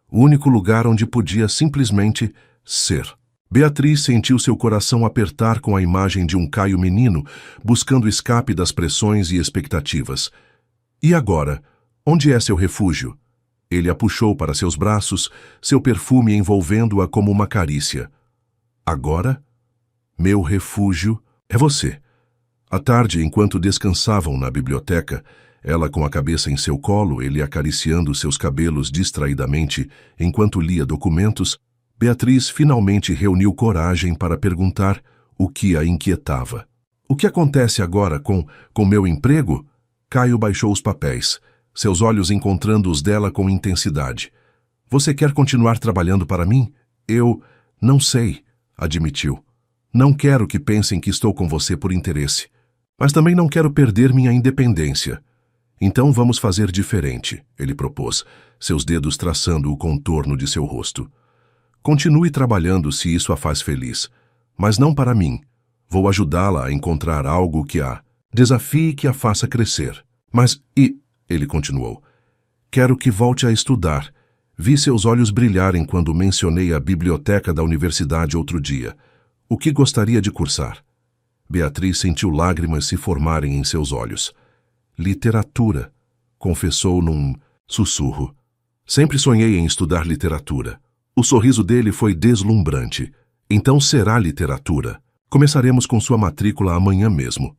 O único lugar onde podia simplesmente ser. Beatriz sentiu seu coração apertar com a imagem de um Caio menino, buscando escape das pressões e expectativas. E agora? Onde é seu refúgio? Ele a puxou para seus braços, seu perfume envolvendo-a como uma carícia. Agora? Meu refúgio é você. À tarde, enquanto descansavam na biblioteca, ela com a cabeça em seu colo, ele acariciando seus cabelos distraidamente enquanto lia documentos, Beatriz finalmente reuniu coragem para perguntar o que a inquietava. O que acontece agora com meu emprego? Caio baixou os papéis, seus olhos encontrando os dela com intensidade. Você quer continuar trabalhando para mim? Eu não sei, admitiu. Não quero que pensem que estou com você por interesse, mas também não quero perder minha independência. Então vamos fazer diferente, ele propôs, seus dedos traçando o contorno de seu rosto. Continue trabalhando se isso a faz feliz, mas não para mim. Vou ajudá-la a encontrar algo que a desafie e que a faça crescer. Mas, ele continuou, quero que volte a estudar. Vi seus olhos brilharem quando mencionei a biblioteca da universidade outro dia. O que gostaria de cursar? Beatriz sentiu lágrimas se formarem em seus olhos. Literatura, confessou num sussurro. Sempre sonhei em estudar literatura. O sorriso dele foi deslumbrante. Então será literatura. Começaremos com sua matrícula amanhã mesmo.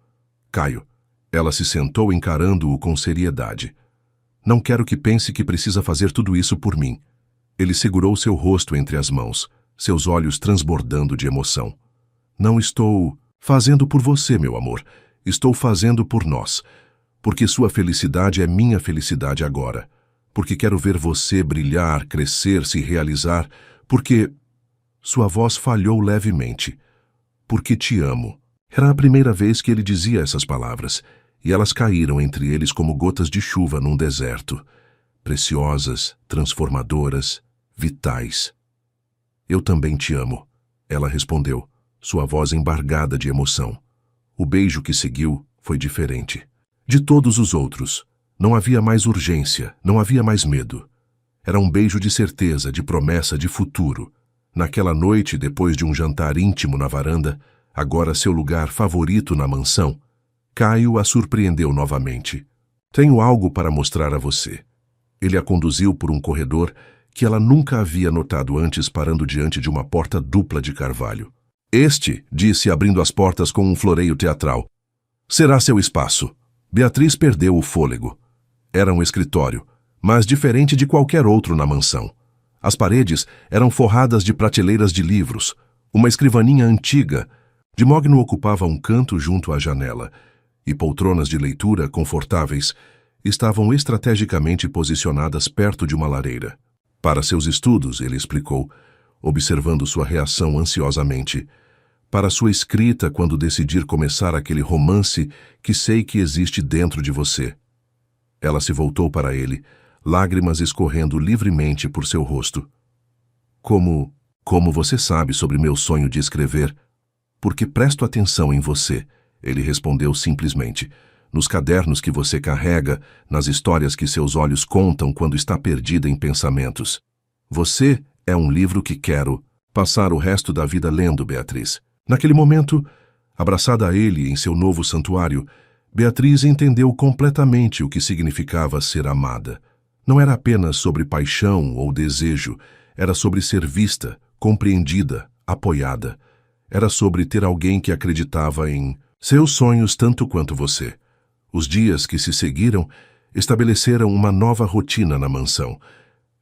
Caio. Ela se sentou encarando-o com seriedade. Não quero que pense que precisa fazer tudo isso por mim. Ele segurou seu rosto entre as mãos, seus olhos transbordando de emoção. Não estou fazendo por você, meu amor. Estou fazendo por nós. Porque sua felicidade é minha felicidade agora. Porque quero ver você brilhar, crescer, se realizar, porque... Sua voz falhou levemente. Porque te amo. Era a primeira vez que ele dizia essas palavras, e elas caíram entre eles como gotas de chuva num deserto. Preciosas, transformadoras, vitais. Eu também te amo, ela respondeu, sua voz embargada de emoção. O beijo que seguiu foi diferente. De todos os outros, não havia mais urgência, não havia mais medo. Era um beijo de certeza, de promessa, de futuro. Naquela noite, depois de um jantar íntimo na varanda, agora seu lugar favorito na mansão, Caio a surpreendeu novamente. Tenho algo para mostrar a você. Ele a conduziu por um corredor que ela nunca havia notado antes parando diante de uma porta dupla de carvalho. Este, disse abrindo as portas com um floreio teatral, será seu espaço. Beatriz perdeu o fôlego. Era um escritório, mas diferente de qualquer outro na mansão. As paredes eram forradas de prateleiras de livros. Uma escrivaninha antiga, de mogno ocupava um canto junto à janela, e poltronas de leitura confortáveis estavam estrategicamente posicionadas perto de uma lareira. Para seus estudos, ele explicou, observando sua reação ansiosamente. Para sua escrita quando decidir começar aquele romance que sei que existe dentro de você. Ela se voltou para ele, lágrimas escorrendo livremente por seu rosto. Como você sabe sobre meu sonho de escrever? Porque presto atenção em você, ele respondeu simplesmente. Nos cadernos que você carrega, nas histórias que seus olhos contam quando está perdida em pensamentos. Você é um livro que quero passar o resto da vida lendo, Beatriz. Naquele momento, abraçada a ele em seu novo santuário, Beatriz entendeu completamente o que significava ser amada. Não era apenas sobre paixão ou desejo, era sobre ser vista, compreendida, apoiada. Era sobre ter alguém que acreditava em seus sonhos tanto quanto você. Os dias que se seguiram estabeleceram uma nova rotina na mansão.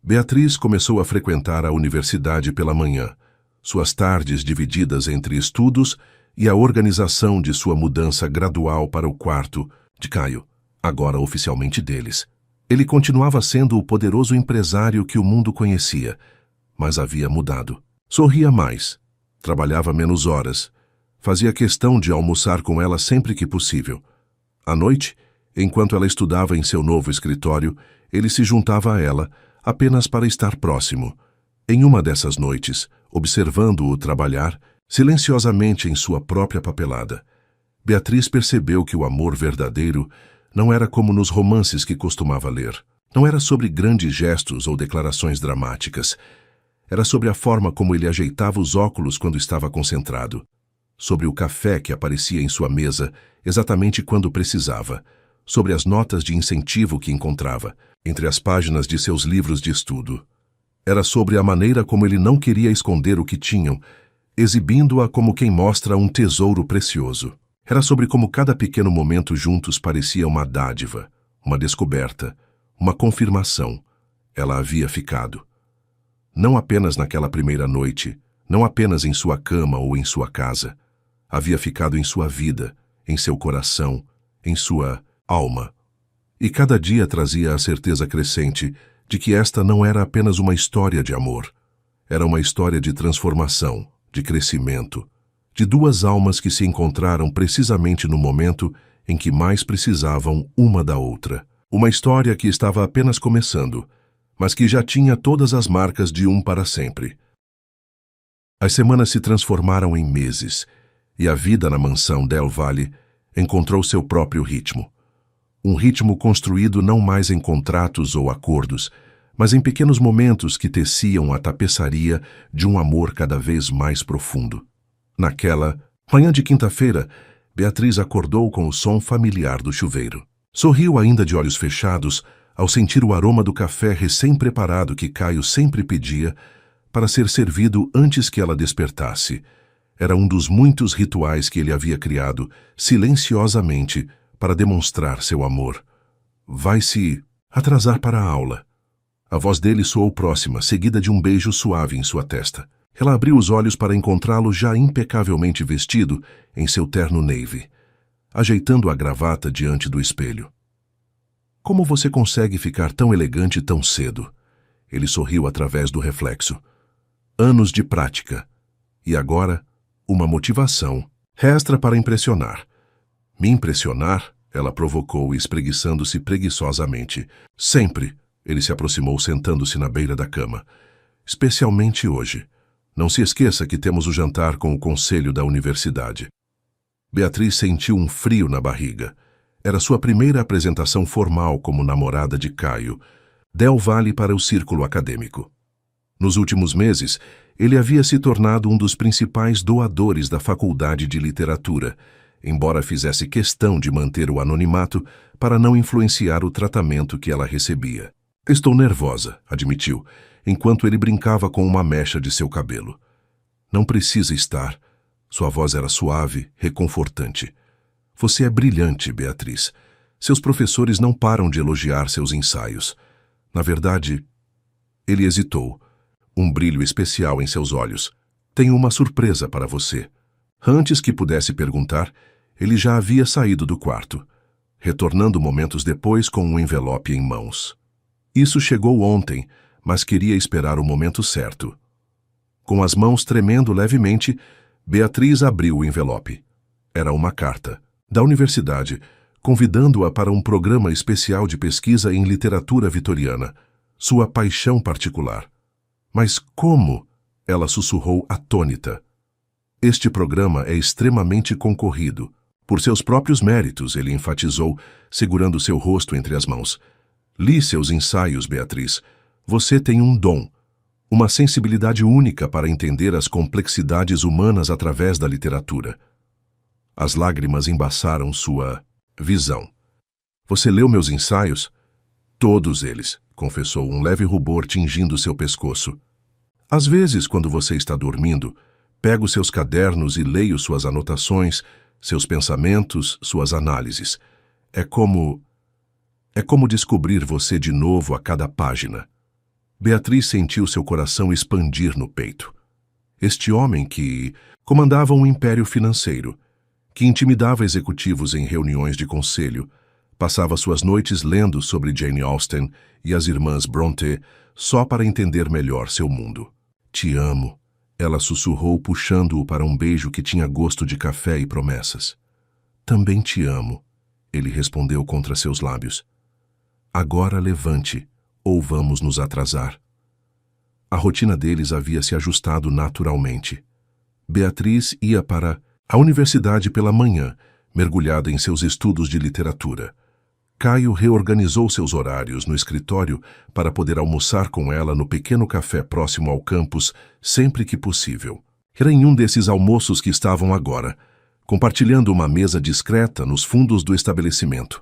Beatriz começou a frequentar a universidade pela manhã, suas tardes divididas entre estudos e a organização de sua mudança gradual para o quarto de Caio, agora oficialmente deles. Ele continuava sendo o poderoso empresário que o mundo conhecia, mas havia mudado. Sorria mais, trabalhava menos horas, fazia questão de almoçar com ela sempre que possível. À noite, enquanto ela estudava em seu novo escritório, ele se juntava a ela apenas para estar próximo. Em uma dessas noites, observando-o trabalhar, silenciosamente em sua própria papelada, Beatriz percebeu que o amor verdadeiro não era como nos romances que costumava ler. Não era sobre grandes gestos ou declarações dramáticas. Era sobre a forma como ele ajeitava os óculos quando estava concentrado. Sobre o café que aparecia em sua mesa exatamente quando precisava. Sobre as notas de incentivo que encontrava entre as páginas de seus livros de estudo. Era sobre a maneira como ele não queria esconder o que tinham, exibindo-a como quem mostra um tesouro precioso. Era sobre como cada pequeno momento juntos parecia uma dádiva, uma descoberta, uma confirmação. Ela havia ficado. Não apenas naquela primeira noite, não apenas em sua cama ou em sua casa. Havia ficado em sua vida, em seu coração, em sua alma. E cada dia trazia a certeza crescente de que esta não era apenas uma história de amor. Era uma história de transformação, de crescimento, de duas almas que se encontraram precisamente no momento em que mais precisavam uma da outra. Uma história que estava apenas começando, mas que já tinha todas as marcas de um para sempre. As semanas se transformaram em meses, e a vida na mansão Del Valle encontrou seu próprio ritmo. Um ritmo construído não mais em contratos ou acordos, mas em pequenos momentos que teciam a tapeçaria de um amor cada vez mais profundo. Naquela manhã de quinta-feira, Beatriz acordou com o som familiar do chuveiro. Sorriu ainda de olhos fechados ao sentir o aroma do café recém-preparado que Caio sempre pedia para ser servido antes que ela despertasse. Era um dos muitos rituais que ele havia criado, silenciosamente, para demonstrar seu amor. Vai se atrasar para a aula. A voz dele soou próxima, seguida de um beijo suave em sua testa. Ela abriu os olhos para encontrá-lo já impecavelmente vestido em seu terno navy, ajeitando a gravata diante do espelho. Como você consegue ficar tão elegante tão cedo? Ele sorriu através do reflexo. Anos de prática. E agora, uma motivação extra para impressionar. Me impressionar? Ela provocou, espreguiçando-se preguiçosamente. Sempre. Ele se aproximou, sentando-se na beira da cama. Especialmente hoje. Não se esqueça que temos o jantar com o conselho da universidade. Beatriz sentiu um frio na barriga. Era sua primeira apresentação formal como namorada de Caio. Del Valle para o círculo acadêmico. Nos últimos meses, ele havia se tornado um dos principais doadores da Faculdade de Literatura, embora fizesse questão de manter o anonimato para não influenciar o tratamento que ela recebia. Estou nervosa, admitiu. enquanto ele brincava com uma mecha de seu cabelo. Não precisa estar. Sua voz era suave, reconfortante. Você é brilhante, Beatriz. Seus professores não param de elogiar seus ensaios. Na verdade, ele hesitou. Um brilho especial em seus olhos. Tenho uma surpresa para você. Antes que pudesse perguntar, ele já havia saído do quarto, retornando momentos depois com um envelope em mãos. Isso chegou ontem, mas queria esperar o momento certo. Com as mãos tremendo levemente, Beatriz abriu o envelope. Era uma carta, da universidade, convidando-a para um programa especial de pesquisa em literatura vitoriana, sua paixão particular. Mas como? Ela sussurrou atônita. Este programa é extremamente concorrido. Por seus próprios méritos, ele enfatizou, segurando seu rosto entre as mãos. Li seus ensaios, Beatriz. Você tem um dom, uma sensibilidade única para entender as complexidades humanas através da literatura. As lágrimas embaçaram sua visão. Você leu meus ensaios? Todos eles, confessou, um leve rubor tingindo seu pescoço. Às vezes, quando você está dormindo, pego seus cadernos e leio suas anotações, seus pensamentos, suas análises. É como descobrir você de novo a cada página. Beatriz sentiu seu coração expandir no peito. Este homem que comandava um império financeiro, que intimidava executivos em reuniões de conselho, passava suas noites lendo sobre Jane Austen e as irmãs Brontë só para entender melhor seu mundo. Te amo, ela sussurrou, puxando-o para um beijo que tinha gosto de café e promessas. Também te amo, ele respondeu contra seus lábios. Agora levante, ou vamos nos atrasar. A rotina deles havia se ajustado naturalmente. Beatriz ia para a universidade pela manhã, mergulhada em seus estudos de literatura. Caio reorganizou seus horários no escritório para poder almoçar com ela no pequeno café próximo ao campus sempre que possível. Era em um desses almoços que estavam agora, compartilhando uma mesa discreta nos fundos do estabelecimento.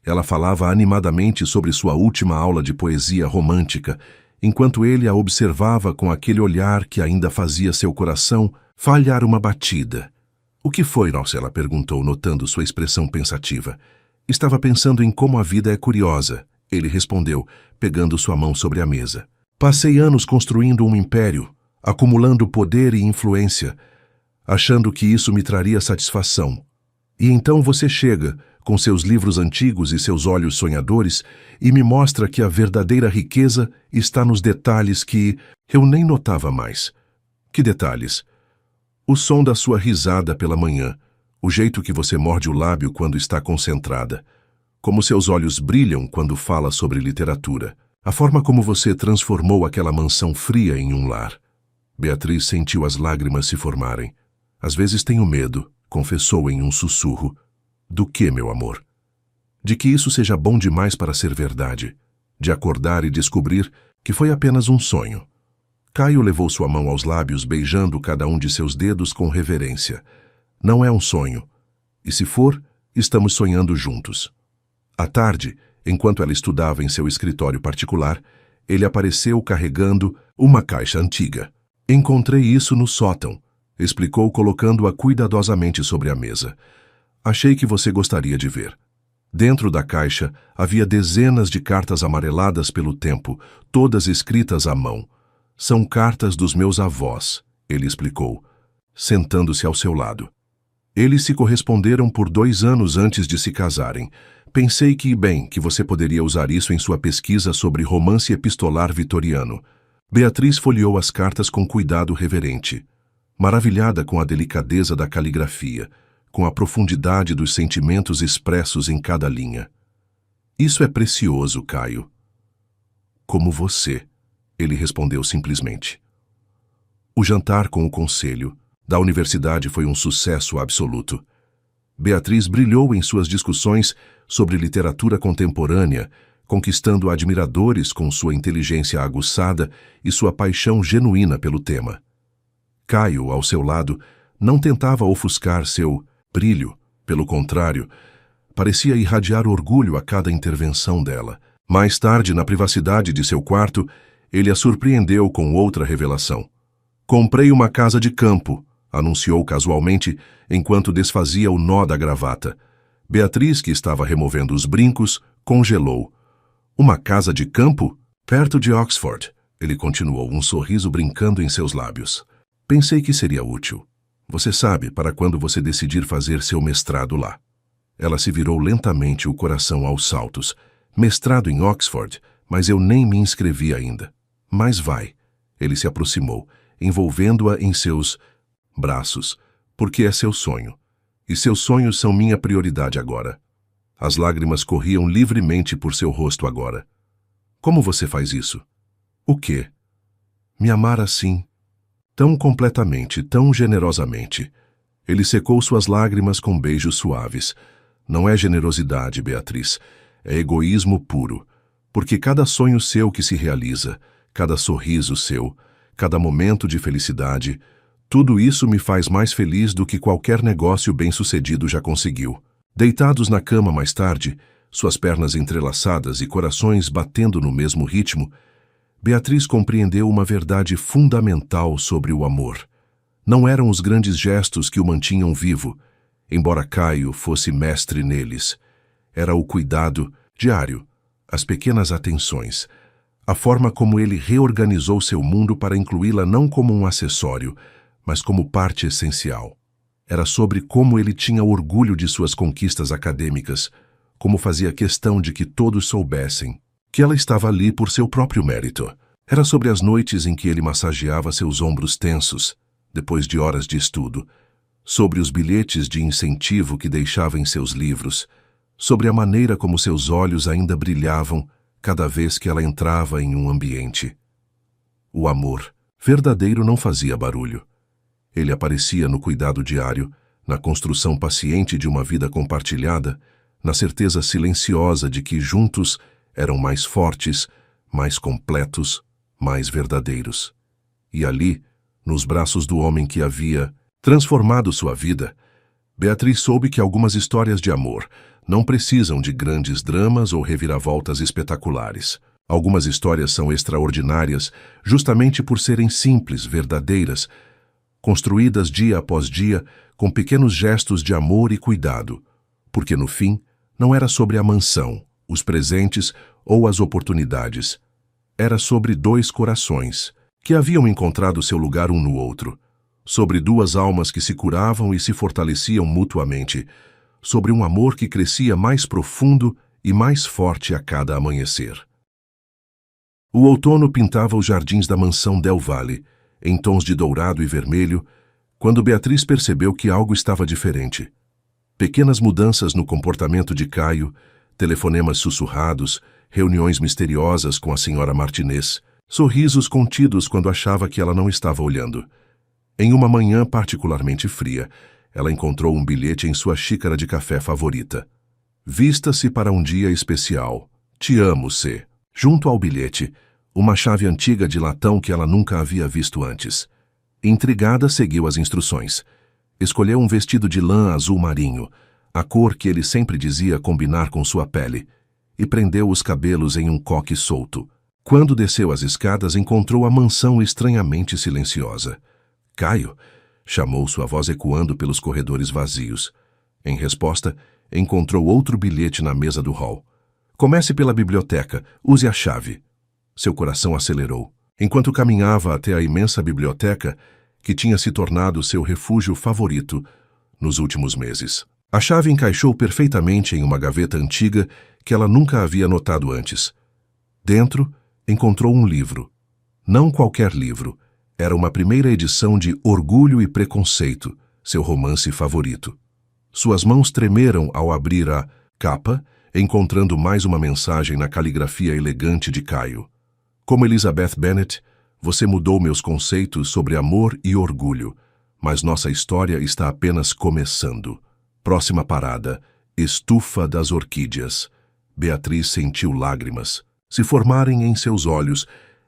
Ela falava animadamente sobre sua última aula de poesia romântica, enquanto ele a observava com aquele olhar que ainda fazia seu coração falhar uma batida. O que foi, Ross? Ela perguntou, notando sua expressão pensativa. Estava pensando em como a vida é curiosa, ele respondeu, pegando sua mão sobre a mesa. Passei anos construindo um império, acumulando poder e influência, achando que isso me traria satisfação. E então você chega, com seus livros antigos e seus olhos sonhadores, e me mostra que a verdadeira riqueza está nos detalhes que eu nem notava mais. Que detalhes? O som da sua risada pela manhã, o jeito que você morde o lábio quando está concentrada, como seus olhos brilham quando fala sobre literatura, a forma como você transformou aquela mansão fria em um lar. Beatriz sentiu as lágrimas se formarem. Às vezes tenho medo, confessou em um sussurro. Do que, meu amor? De que isso seja bom demais para ser verdade, de acordar e descobrir que foi apenas um sonho. Caio levou sua mão aos lábios, beijando cada um de seus dedos com reverência. Não é um sonho. E se for, estamos sonhando juntos. À tarde, enquanto ela estudava em seu escritório particular, ele apareceu carregando uma caixa antiga. Encontrei isso no sótão, explicou, colocando-a cuidadosamente sobre a mesa. Achei que você gostaria de ver. Dentro da caixa havia dezenas de cartas amareladas pelo tempo, todas escritas à mão. São cartas dos meus avós, ele explicou, sentando-se ao seu lado. Eles se corresponderam por 2 anos antes de se casarem. Pensei que você poderia usar isso em sua pesquisa sobre romance epistolar vitoriano. Beatriz folheou as cartas com cuidado reverente, maravilhada com a delicadeza da caligrafia, com a profundidade dos sentimentos expressos em cada linha. Isso é precioso, Caio. Como você, ele respondeu simplesmente. O jantar com o conselho da universidade foi um sucesso absoluto. Beatriz brilhou em suas discussões sobre literatura contemporânea, conquistando admiradores com sua inteligência aguçada e sua paixão genuína pelo tema. Caio, ao seu lado, não tentava ofuscar seu brilho, pelo contrário, parecia irradiar orgulho a cada intervenção dela. Mais tarde, na privacidade de seu quarto, Ele a surpreendeu com outra revelação. Comprei uma casa de campo, anunciou casualmente, enquanto desfazia o nó da gravata. Beatriz, que estava removendo os brincos, congelou. Uma casa de campo? Perto de Oxford, ele continuou, um sorriso brincando em seus lábios. Pensei que seria útil. Você sabe, para quando você decidir fazer seu mestrado lá. Ela se virou lentamente, o coração aos saltos. Mestrado em Oxford, mas eu nem me inscrevi ainda. Mas vai. Ele se aproximou, envolvendo-a em seus braços, porque é seu sonho. E seus sonhos são minha prioridade agora. As lágrimas corriam livremente por seu rosto agora. Como você faz isso? O quê? Me amar assim, tão completamente, tão generosamente. Ele secou suas lágrimas com beijos suaves. Não é generosidade, Beatriz, é egoísmo puro, porque cada sonho seu que se realiza, cada sorriso seu, cada momento de felicidade, tudo isso me faz mais feliz do que qualquer negócio bem-sucedido já conseguiu. Deitados na cama mais tarde, suas pernas entrelaçadas e corações batendo no mesmo ritmo, Beatriz compreendeu uma verdade fundamental sobre o amor. Não eram os grandes gestos que o mantinham vivo, embora Caio fosse mestre neles. Era o cuidado diário, as pequenas atenções, a forma como ele reorganizou seu mundo para incluí-la não como um acessório, mas como parte essencial. Era sobre como ele tinha orgulho de suas conquistas acadêmicas, como fazia questão de que todos soubessem que ela estava ali por seu próprio mérito. Era sobre as noites em que ele massageava seus ombros tensos, depois de horas de estudo, sobre os bilhetes de incentivo que deixava em seus livros, sobre a maneira como seus olhos ainda brilhavam cada vez que ela entrava em um ambiente. O amor verdadeiro não fazia barulho. Ele aparecia no cuidado diário, na construção paciente de uma vida compartilhada, na certeza silenciosa de que juntos eram mais fortes, mais completos, mais verdadeiros. E ali, nos braços do homem que havia transformado sua vida, Beatriz soube que algumas histórias de amor não precisam de grandes dramas ou reviravoltas espetaculares. Algumas histórias são extraordinárias justamente por serem simples, verdadeiras, construídas dia após dia com pequenos gestos de amor e cuidado, porque no fim não era sobre a mansão, os presentes ou as oportunidades. Era sobre dois corações que haviam encontrado seu lugar um no outro, sobre duas almas que se curavam e se fortaleciam mutuamente, sobre um amor que crescia mais profundo e mais forte a cada amanhecer. O outono pintava os jardins da mansão Del Valle, em tons de dourado e vermelho, quando Beatriz percebeu que algo estava diferente. Pequenas mudanças no comportamento de Caio, telefonemas sussurrados, reuniões misteriosas com a senhora Martinez, sorrisos contidos quando achava que ela não estava olhando. Em uma manhã particularmente fria, ela encontrou um bilhete em sua xícara de café favorita. Vista-se para um dia especial. Te amo, C. Junto ao bilhete, uma chave antiga de latão que ela nunca havia visto antes. Intrigada, seguiu as instruções. Escolheu um vestido de lã azul marinho, a cor que ele sempre dizia combinar com sua pele, e prendeu os cabelos em um coque solto. Quando desceu as escadas, encontrou a mansão estranhamente silenciosa. Caio, chamou sua voz ecoando pelos corredores vazios. Em resposta, encontrou outro bilhete na mesa do hall. Comece pela biblioteca, use a chave. Seu coração acelerou. Enquanto caminhava até a imensa biblioteca, que tinha se tornado seu refúgio favorito nos últimos meses. A chave encaixou perfeitamente em uma gaveta antiga que ela nunca havia notado antes. Dentro, encontrou um livro. Não qualquer livro. Era uma primeira edição de Orgulho e Preconceito, seu romance favorito. Suas mãos tremeram ao abrir a capa, encontrando mais uma mensagem na caligrafia elegante de Caio. Como Elizabeth Bennet, você mudou meus conceitos sobre amor e orgulho, mas nossa história está apenas começando. Próxima parada, Estufa das Orquídeas. Beatriz sentiu lágrimas se formarem em seus olhos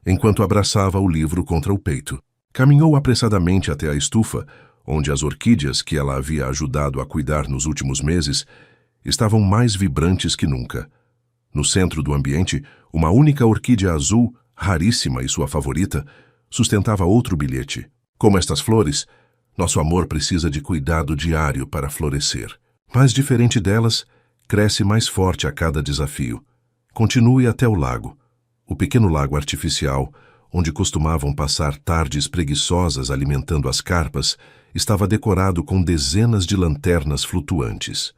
enquanto abraçava o livro contra o peito. Caminhou apressadamente até a estufa, onde as orquídeas que ela havia ajudado a cuidar nos últimos meses estavam mais vibrantes que nunca. No centro do ambiente, uma única orquídea azul raríssima e sua favorita, sustentava outro bilhete. Como estas flores, nosso amor precisa de cuidado diário para florescer. Mas, diferente delas, cresce mais forte a cada desafio. Continue até o lago. O pequeno lago artificial, onde costumavam passar tardes preguiçosas alimentando as carpas, estava decorado com dezenas de lanternas flutuantes.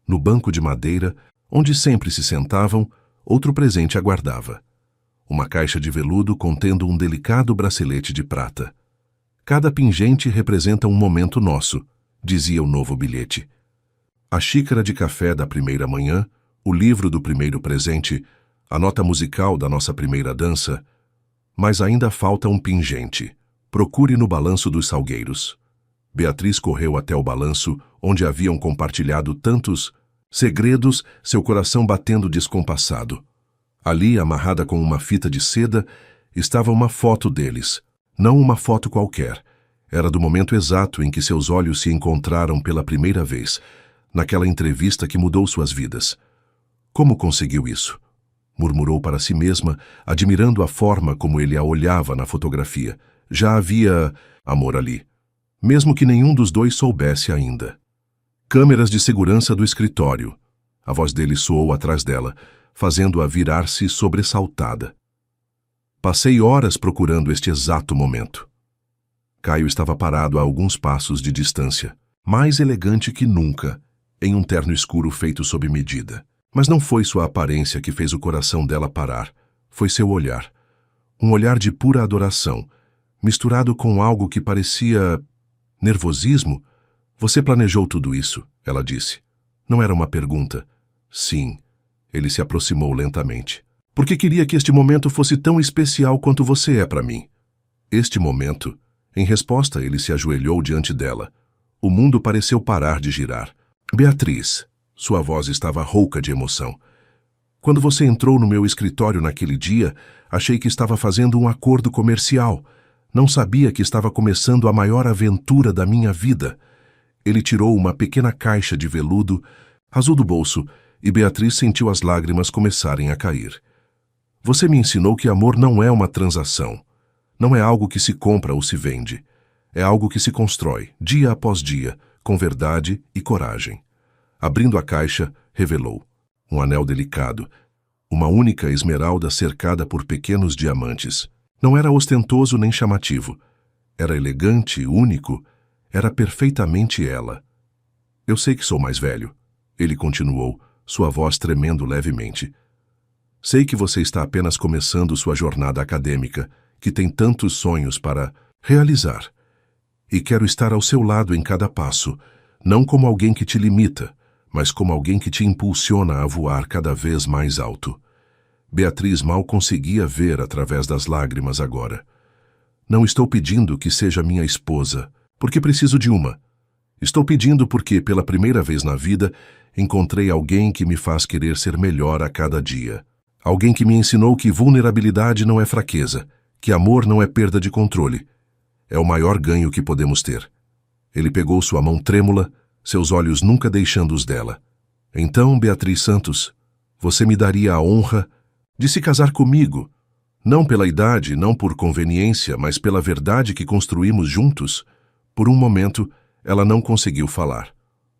No banco de madeira, onde sempre se sentavam, outro presente aguardava. Uma caixa de veludo contendo um delicado bracelete de prata. Cada pingente representa um momento nosso, dizia o novo bilhete. A xícara de café da primeira manhã, o livro do primeiro presente, a nota musical da nossa primeira dança. Mas ainda falta um pingente. Procure no balanço dos salgueiros. Beatriz correu até o balanço, onde haviam compartilhado tantos segredos, seu coração batendo descompassado. Ali, amarrada com uma fita de seda, estava uma foto deles. Não uma foto qualquer. Era do momento exato em que seus olhos se encontraram pela primeira vez, naquela entrevista que mudou suas vidas. Como conseguiu isso? Murmurou para si mesma, admirando a forma como ele a olhava na fotografia. Já havia amor ali, mesmo que nenhum dos dois soubesse ainda. Câmeras de segurança do escritório. A voz dele soou atrás dela, fazendo-a virar-se sobressaltada. Passei horas procurando este exato momento. Caio estava parado a alguns passos de distância, mais elegante que nunca, em um terno escuro feito sob medida. Mas não foi sua aparência que fez o coração dela parar, foi seu olhar. Um olhar de pura adoração, misturado com algo que parecia nervosismo. Você planejou tudo isso, ela disse. Não era uma pergunta. Sim. Ele se aproximou lentamente. Porque queria que este momento fosse tão especial quanto você é para mim. Este momento. Em resposta, ele se ajoelhou diante dela. O mundo pareceu parar de girar. Beatriz. Sua voz estava rouca de emoção. Quando você entrou no meu escritório naquele dia, achei que estava fazendo um acordo comercial. Não sabia que estava começando a maior aventura da minha vida. Ele tirou uma pequena caixa de veludo, azul do bolso, e Beatriz sentiu as lágrimas começarem a cair. Você me ensinou que amor não é uma transação. Não é algo que se compra ou se vende. É algo que se constrói, dia após dia, com verdade e coragem. Abrindo a caixa, revelou um anel delicado, uma única esmeralda cercada por pequenos diamantes. Não era ostentoso nem chamativo. Era elegante, único, era perfeitamente ela. Eu sei que sou mais velho, ele continuou, sua voz tremendo levemente. Sei que você está apenas começando sua jornada acadêmica, que tem tantos sonhos para realizar. E quero estar ao seu lado em cada passo, não como alguém que te limita, mas como alguém que te impulsiona a voar cada vez mais alto. Beatriz mal conseguia ver através das lágrimas agora. Não estou pedindo que seja minha esposa, porque preciso de uma. Estou pedindo porque, pela primeira vez na vida, encontrei alguém que me faz querer ser melhor a cada dia. Alguém que me ensinou que vulnerabilidade não é fraqueza, que amor não é perda de controle. É o maior ganho que podemos ter. Ele pegou sua mão trêmula, seus olhos nunca deixando os dela. Então, Beatriz Santos, você me daria a honra de se casar comigo, não pela idade, não por conveniência, mas pela verdade que construímos juntos? Por um momento, ela não conseguiu falar.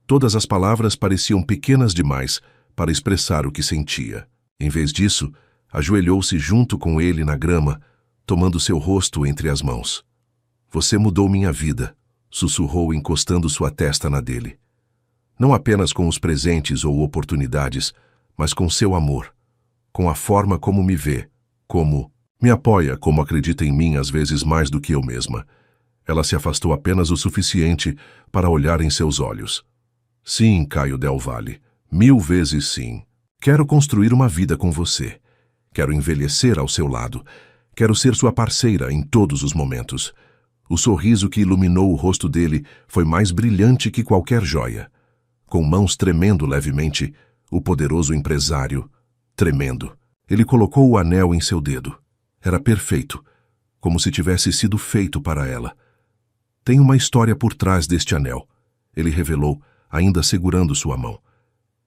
Todas as palavras pareciam pequenas demais para expressar o que sentia. Em vez disso, ajoelhou-se junto com ele na grama, tomando seu rosto entre as mãos. Você mudou minha vida, sussurrou encostando sua testa na dele. Não apenas com os presentes ou oportunidades, mas com seu amor, com a forma como me vê, como me apoia, como acredita em mim às vezes mais do que eu mesma. Ela se afastou apenas o suficiente para olhar em seus olhos. Sim, Caio Del Valle, 1000 vezes sim. Quero construir uma vida com você. Quero envelhecer ao seu lado. Quero ser sua parceira em todos os momentos. O sorriso que iluminou o rosto dele foi mais brilhante que qualquer joia. Com mãos tremendo levemente, o poderoso empresário, tremendo, ele colocou o anel em seu dedo. Era perfeito, como se tivesse sido feito para ela. Tem uma história por trás deste anel, ele revelou, ainda segurando sua mão.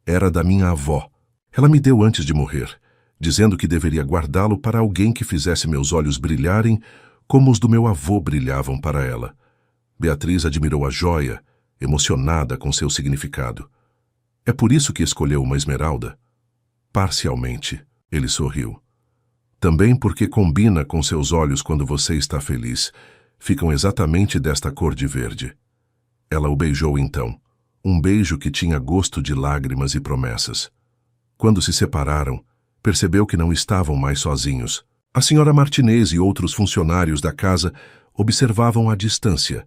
Era da minha avó. Ela me deu antes de morrer. dizendo que deveria guardá-lo para alguém que fizesse meus olhos brilharem como os do meu avô brilhavam para ela. Beatriz admirou a joia, emocionada com seu significado. É por isso que escolheu uma esmeralda? Parcialmente, ele sorriu. Também porque combina com seus olhos quando você está feliz. Ficam exatamente desta cor de verde. Ela o beijou então, um beijo que tinha gosto de lágrimas e promessas. Quando se separaram, percebeu que não estavam mais sozinhos. A senhora Martinez e outros funcionários da casa observavam à distância,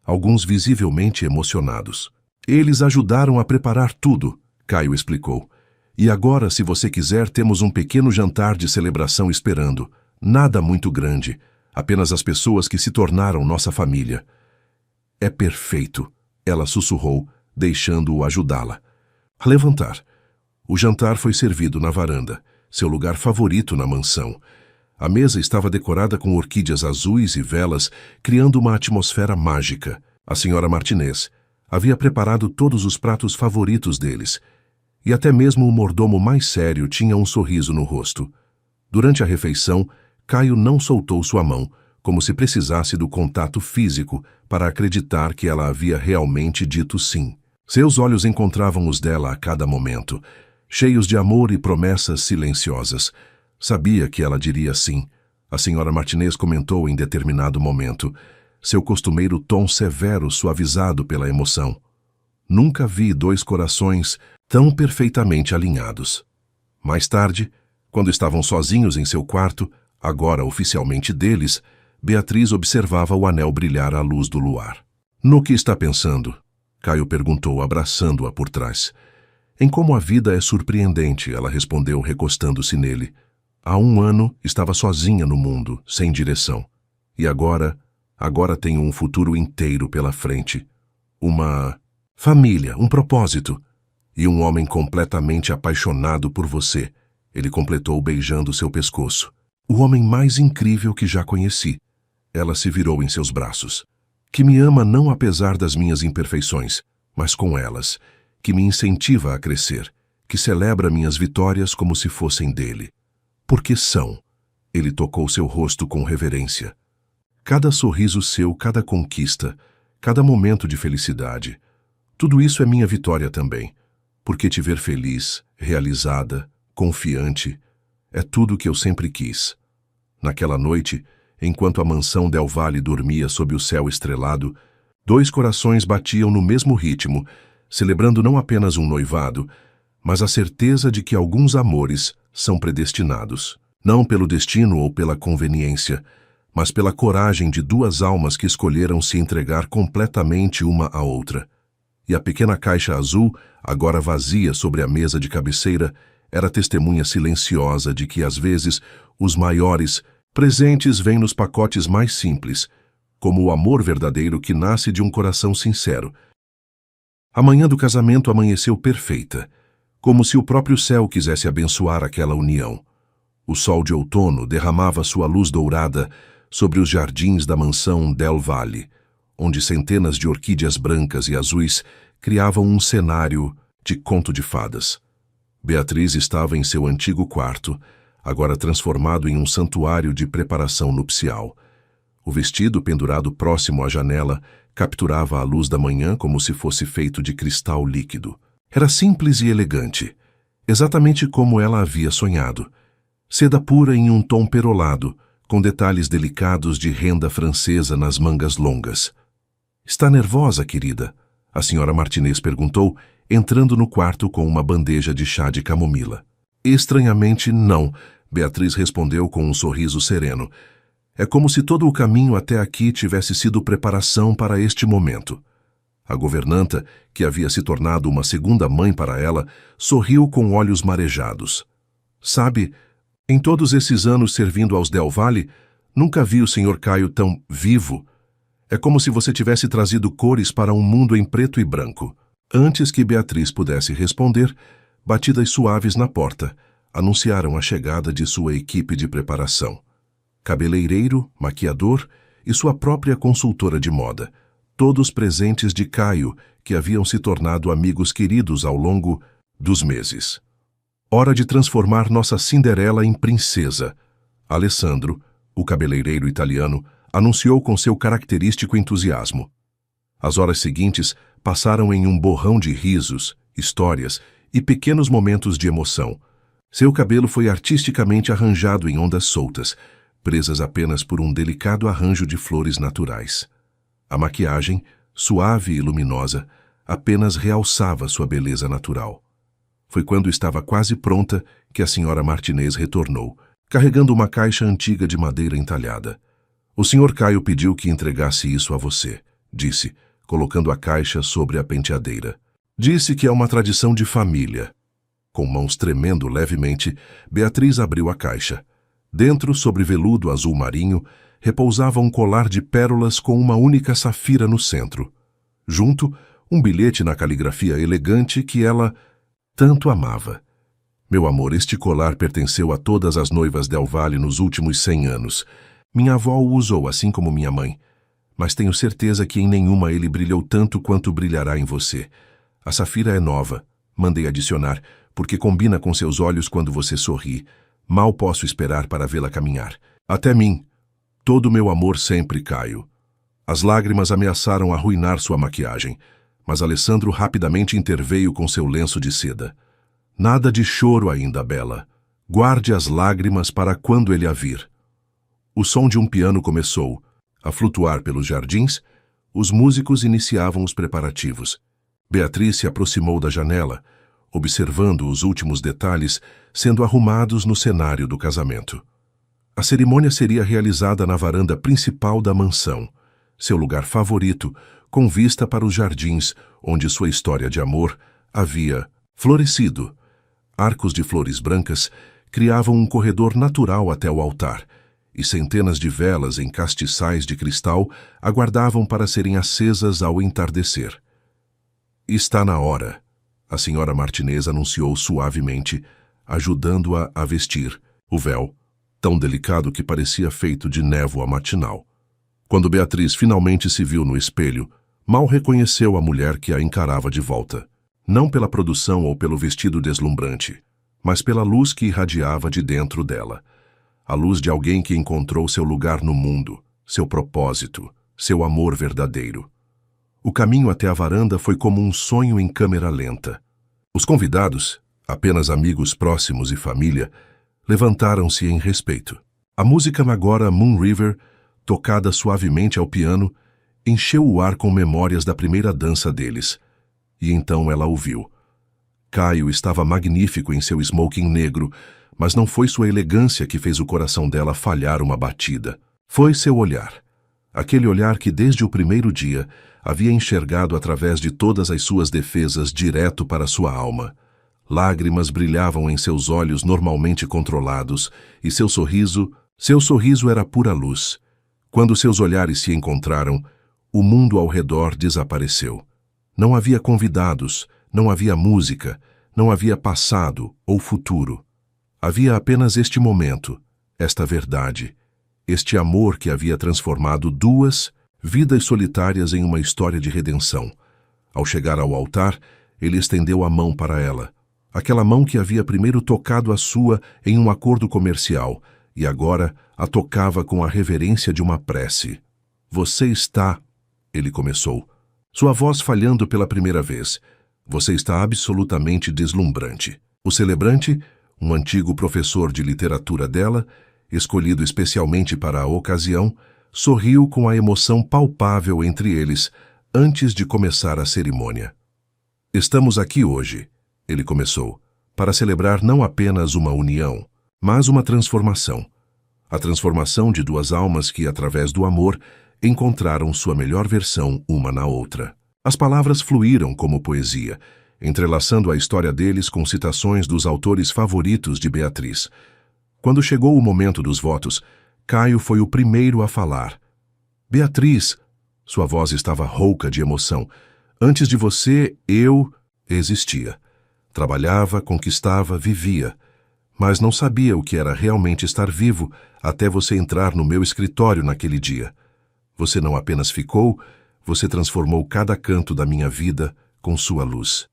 alguns visivelmente emocionados. Eles ajudaram a preparar tudo, Caio explicou. E agora, se você quiser, temos um pequeno jantar de celebração esperando. Nada muito grande, apenas as pessoas que se tornaram nossa família. É perfeito, ela sussurrou, deixando-o ajudá-la a levantar. O jantar foi servido na varanda, seu lugar favorito na mansão. A mesa estava decorada com orquídeas azuis e velas, criando uma atmosfera mágica. A senhora Martinez havia preparado todos os pratos favoritos deles, e até mesmo o mordomo mais sério tinha um sorriso no rosto. Durante a refeição, Caio não soltou sua mão, como se precisasse do contato físico para acreditar que ela havia realmente dito sim. Seus olhos encontravam os dela a cada momento, cheios de amor e promessas silenciosas. Sabia que ela diria sim. A senhora Martinez comentou em determinado momento, seu costumeiro tom severo suavizado pela emoção. Nunca vi dois corações tão perfeitamente alinhados. Mais tarde, quando estavam sozinhos em seu quarto, agora oficialmente deles, Beatriz observava o anel brilhar à luz do luar. No que está pensando? Caio perguntou, abraçando-a por trás. Em como a vida é surpreendente, ela respondeu, recostando-se nele. Há 1 ano estava sozinha no mundo, sem direção. E agora tenho um futuro inteiro pela frente. Uma família, um propósito. E um homem completamente apaixonado por você, ele completou beijando seu pescoço. O homem mais incrível que já conheci. Ela se virou em seus braços. Que me ama não apesar das minhas imperfeições, mas com elas. Que me incentiva a crescer. Que celebra minhas vitórias como se fossem dele. Porque são. Ele tocou seu rosto com reverência. Cada sorriso seu, cada conquista, cada momento de felicidade. Tudo isso é minha vitória também. Porque te ver feliz, realizada, confiante, é tudo o que eu sempre quis. Naquela noite, enquanto a mansão Del Valle dormia sob o céu estrelado, 2 corações batiam no mesmo ritmo, celebrando não apenas um noivado, mas a certeza de que alguns amores são predestinados, não pelo destino ou pela conveniência, mas pela coragem de 2 almas que escolheram se entregar completamente uma à outra. E a pequena caixa azul, agora vazia sobre a mesa de cabeceira, era testemunha silenciosa de que, às vezes, os maiores presentes vêm nos pacotes mais simples, como o amor verdadeiro que nasce de um coração sincero. A manhã do casamento amanheceu perfeita, como se o próprio céu quisesse abençoar aquela união. O sol de outono derramava sua luz dourada sobre os jardins da mansão Del Valle, onde centenas de orquídeas brancas e azuis criavam um cenário de conto de fadas. Beatriz estava em seu antigo quarto, agora transformado em um santuário de preparação nupcial. O vestido pendurado próximo à janela capturava a luz da manhã como se fosse feito de cristal líquido. Era simples e elegante, exatamente como ela havia sonhado. Seda pura em um tom perolado, com detalhes delicados de renda francesa nas mangas longas. Está nervosa, querida? A senhora Martinez perguntou, entrando no quarto com uma bandeja de chá de camomila. Estranhamente, não, Beatriz respondeu com um sorriso sereno. É como se todo o caminho até aqui tivesse sido preparação para este momento. A governanta, que havia se tornado uma segunda mãe para ela, sorriu com olhos marejados. Sabe, em todos esses anos servindo aos Del Valle, nunca vi o Sr. Caio tão vivo. É como se você tivesse trazido cores para um mundo em preto e branco. Antes que Beatriz pudesse responder, batidas suaves na porta anunciaram a chegada de sua equipe de preparação. Cabeleireiro, maquiador e sua própria consultora de moda, todos presentes de Caio, que haviam se tornado amigos queridos ao longo dos meses. Hora de transformar nossa Cinderela em princesa. Alessandro, o cabeleireiro italiano, anunciou com seu característico entusiasmo. As horas seguintes passaram em um borrão de risos, histórias e pequenos momentos de emoção. Seu cabelo foi artisticamente arranjado em ondas soltas, presas apenas por um delicado arranjo de flores naturais. A maquiagem, suave e luminosa, apenas realçava sua beleza natural. Foi quando estava quase pronta que a senhora Martinez retornou, carregando uma caixa antiga de madeira entalhada. "O Sr. Caio pediu que entregasse isso a você", disse, colocando a caixa sobre a penteadeira. "Disse que é uma tradição de família." Com mãos tremendo levemente, Beatriz abriu a caixa. Dentro, sobre veludo azul marinho, repousava um colar de pérolas com uma única safira no centro. Junto, um bilhete na caligrafia elegante que ela tanto amava. "Meu amor, este colar pertenceu a todas as noivas Del Valle nos últimos 100 anos. Minha avó o usou, assim como minha mãe. Mas tenho certeza que em nenhuma ele brilhou tanto quanto brilhará em você. A safira é nova. Mandei adicionar, porque combina com seus olhos quando você sorri. Mal posso esperar para vê-la caminhar. Até mim. Todo meu amor sempre, Caio." As lágrimas ameaçaram arruinar sua maquiagem, mas Alessandro rapidamente interveio com seu lenço de seda. "Nada de choro ainda, Bela. Guarde as lágrimas para quando ele a vir." O som de um piano começou a flutuar pelos jardins. Os músicos iniciavam os preparativos. Beatriz se aproximou da janela, observando os últimos detalhes sendo arrumados no cenário do casamento. A cerimônia seria realizada na varanda principal da mansão, seu lugar favorito, com vista para os jardins onde sua história de amor havia florescido. Arcos de flores brancas criavam um corredor natural até o altar, e centenas de velas em castiçais de cristal aguardavam para serem acesas ao entardecer. "Está na hora", a senhora Martinez anunciou suavemente, ajudando-a a vestir o véu, tão delicado que parecia feito de névoa matinal. Quando Beatriz finalmente se viu no espelho, mal reconheceu a mulher que a encarava de volta, não pela produção ou pelo vestido deslumbrante, mas pela luz que irradiava de dentro dela. A luz de alguém que encontrou seu lugar no mundo, seu propósito, seu amor verdadeiro. O caminho até a varanda foi como um sonho em câmera lenta. Os convidados, apenas amigos próximos e família, levantaram-se em respeito. A música magora Moon River, tocada suavemente ao piano, encheu o ar com memórias da primeira dança deles. E então ela ouviu. Caio estava magnífico em seu smoking negro, mas não foi sua elegância que fez o coração dela falhar uma batida. Foi seu olhar. Aquele olhar que desde o primeiro dia havia enxergado através de todas as suas defesas direto para sua alma. Lágrimas brilhavam em seus olhos normalmente controlados, e seu sorriso era pura luz. Quando seus olhares se encontraram, o mundo ao redor desapareceu. Não havia convidados, não havia música, não havia passado ou futuro. Havia apenas este momento, esta verdade, este amor que havia transformado duas vidas solitárias em uma história de redenção. Ao chegar ao altar, ele estendeu a mão para ela, aquela mão que havia primeiro tocado a sua em um acordo comercial e agora a tocava com a reverência de uma prece. "Você está..." ele começou, sua voz falhando pela primeira vez. "Você está absolutamente deslumbrante." O celebrante, um antigo professor de literatura dela, escolhido especialmente para a ocasião, sorriu com a emoção palpável entre eles antes de começar a cerimônia. "Estamos aqui hoje", ele começou, "para celebrar não apenas uma união, mas uma transformação. A transformação de duas almas que, através do amor, encontraram sua melhor versão uma na outra." As palavras fluíram como poesia, entrelaçando a história deles com citações dos autores favoritos de Beatriz. Quando chegou o momento dos votos, Caio foi o primeiro a falar. "Beatriz", sua voz estava rouca de emoção, "antes de você, eu existia. Trabalhava, conquistava, vivia. Mas não sabia o que era realmente estar vivo até você entrar no meu escritório naquele dia. Você não apenas ficou, você transformou cada canto da minha vida com sua luz."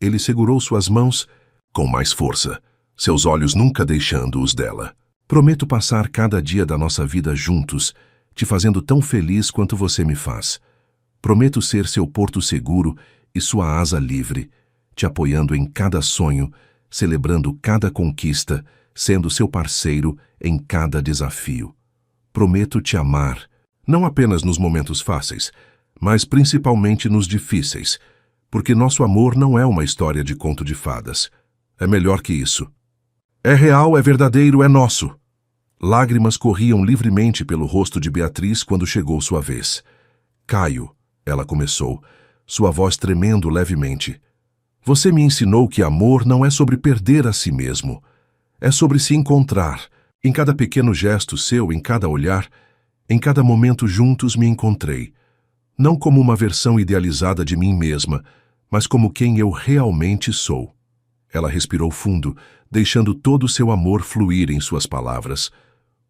Ele segurou suas mãos, com mais força, seus olhos nunca deixando-os dela. Prometo passar cada dia da nossa vida juntos, te fazendo tão feliz quanto você me faz. Prometo ser seu porto seguro e sua asa livre, te apoiando em cada sonho, celebrando cada conquista, sendo seu parceiro em cada desafio. Prometo te amar, não apenas nos momentos fáceis, mas principalmente nos difíceis, porque nosso amor não é uma história de conto de fadas. É melhor que isso. É real, é verdadeiro, é nosso. Lágrimas corriam livremente pelo rosto de Beatriz quando chegou sua vez. Caio, ela começou, sua voz tremendo levemente. Você me ensinou que amor não é sobre perder a si mesmo. É sobre se encontrar. Em cada pequeno gesto seu, em cada olhar, em cada momento juntos me encontrei. Não como uma versão idealizada de mim mesma, mas como quem eu realmente sou. Ela respirou fundo, deixando todo o seu amor fluir em suas palavras.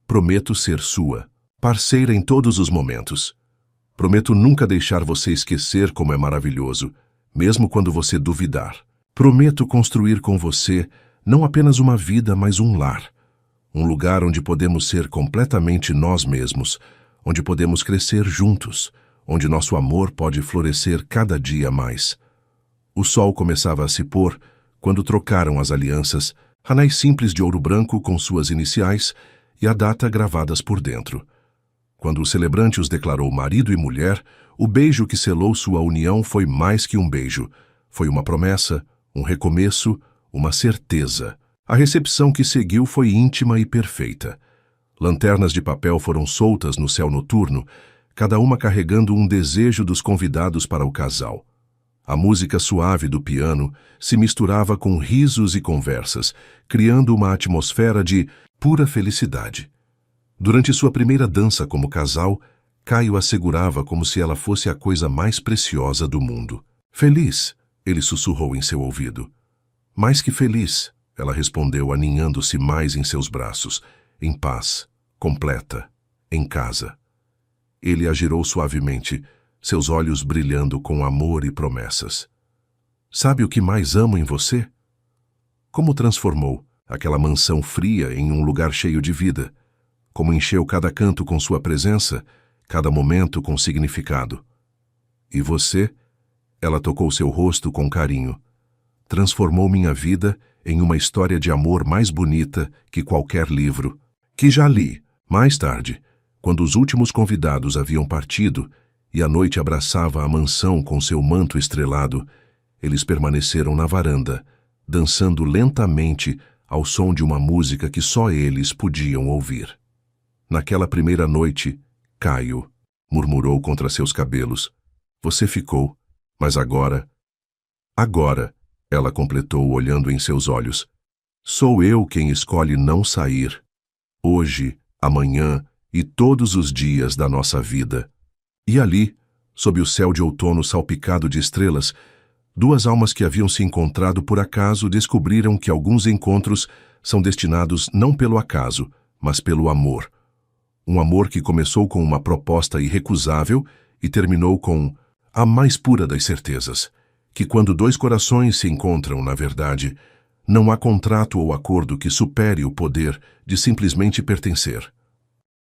Prometo ser sua, parceira em todos os momentos. Prometo nunca deixar você esquecer como é maravilhoso, mesmo quando você duvidar. Prometo construir com você não apenas uma vida, mas um lar. Um lugar onde podemos ser completamente nós mesmos, onde podemos crescer juntos, onde nosso amor pode florescer cada dia mais. O sol começava a se pôr quando trocaram as alianças, anéis simples de ouro branco com suas iniciais e a data gravadas por dentro. Quando o celebrante os declarou marido e mulher, o beijo que selou sua união foi mais que um beijo. Foi uma promessa, um recomeço, uma certeza. A recepção que seguiu foi íntima e perfeita. Lanternas de papel foram soltas no céu noturno, cada uma carregando um desejo dos convidados para o casal. A música suave do piano se misturava com risos e conversas, criando uma atmosfera de pura felicidade. Durante sua primeira dança como casal, Caio a segurava como se ela fosse a coisa mais preciosa do mundo. Feliz, ele sussurrou em seu ouvido. Mais que feliz, ela respondeu aninhando-se mais em seus braços, em paz, completa, em casa. Ele a girou suavemente, seus olhos brilhando com amor e promessas. Sabe o que mais amo em você? Como transformou aquela mansão fria em um lugar cheio de vida? Como encheu cada canto com sua presença, cada momento com significado. E você? Ela tocou seu rosto com carinho. Transformou minha vida em uma história de amor mais bonita que qualquer livro, que já li. Mais tarde, quando os últimos convidados haviam partido e a noite abraçava a mansão com seu manto estrelado, eles permaneceram na varanda, dançando lentamente ao som de uma música que só eles podiam ouvir. Naquela primeira noite, Caio murmurou contra seus cabelos. Você ficou, mas agora... Agora, ela completou olhando em seus olhos. Sou eu quem escolhe não sair. Hoje, amanhã e todos os dias da nossa vida. E ali, sob o céu de outono salpicado de estrelas, duas almas que haviam se encontrado por acaso descobriram que alguns encontros são destinados não pelo acaso, mas pelo amor. Um amor que começou com uma proposta irrecusável e terminou com a mais pura das certezas, que quando dois corações se encontram, na verdade, não há contrato ou acordo que supere o poder de simplesmente pertencer.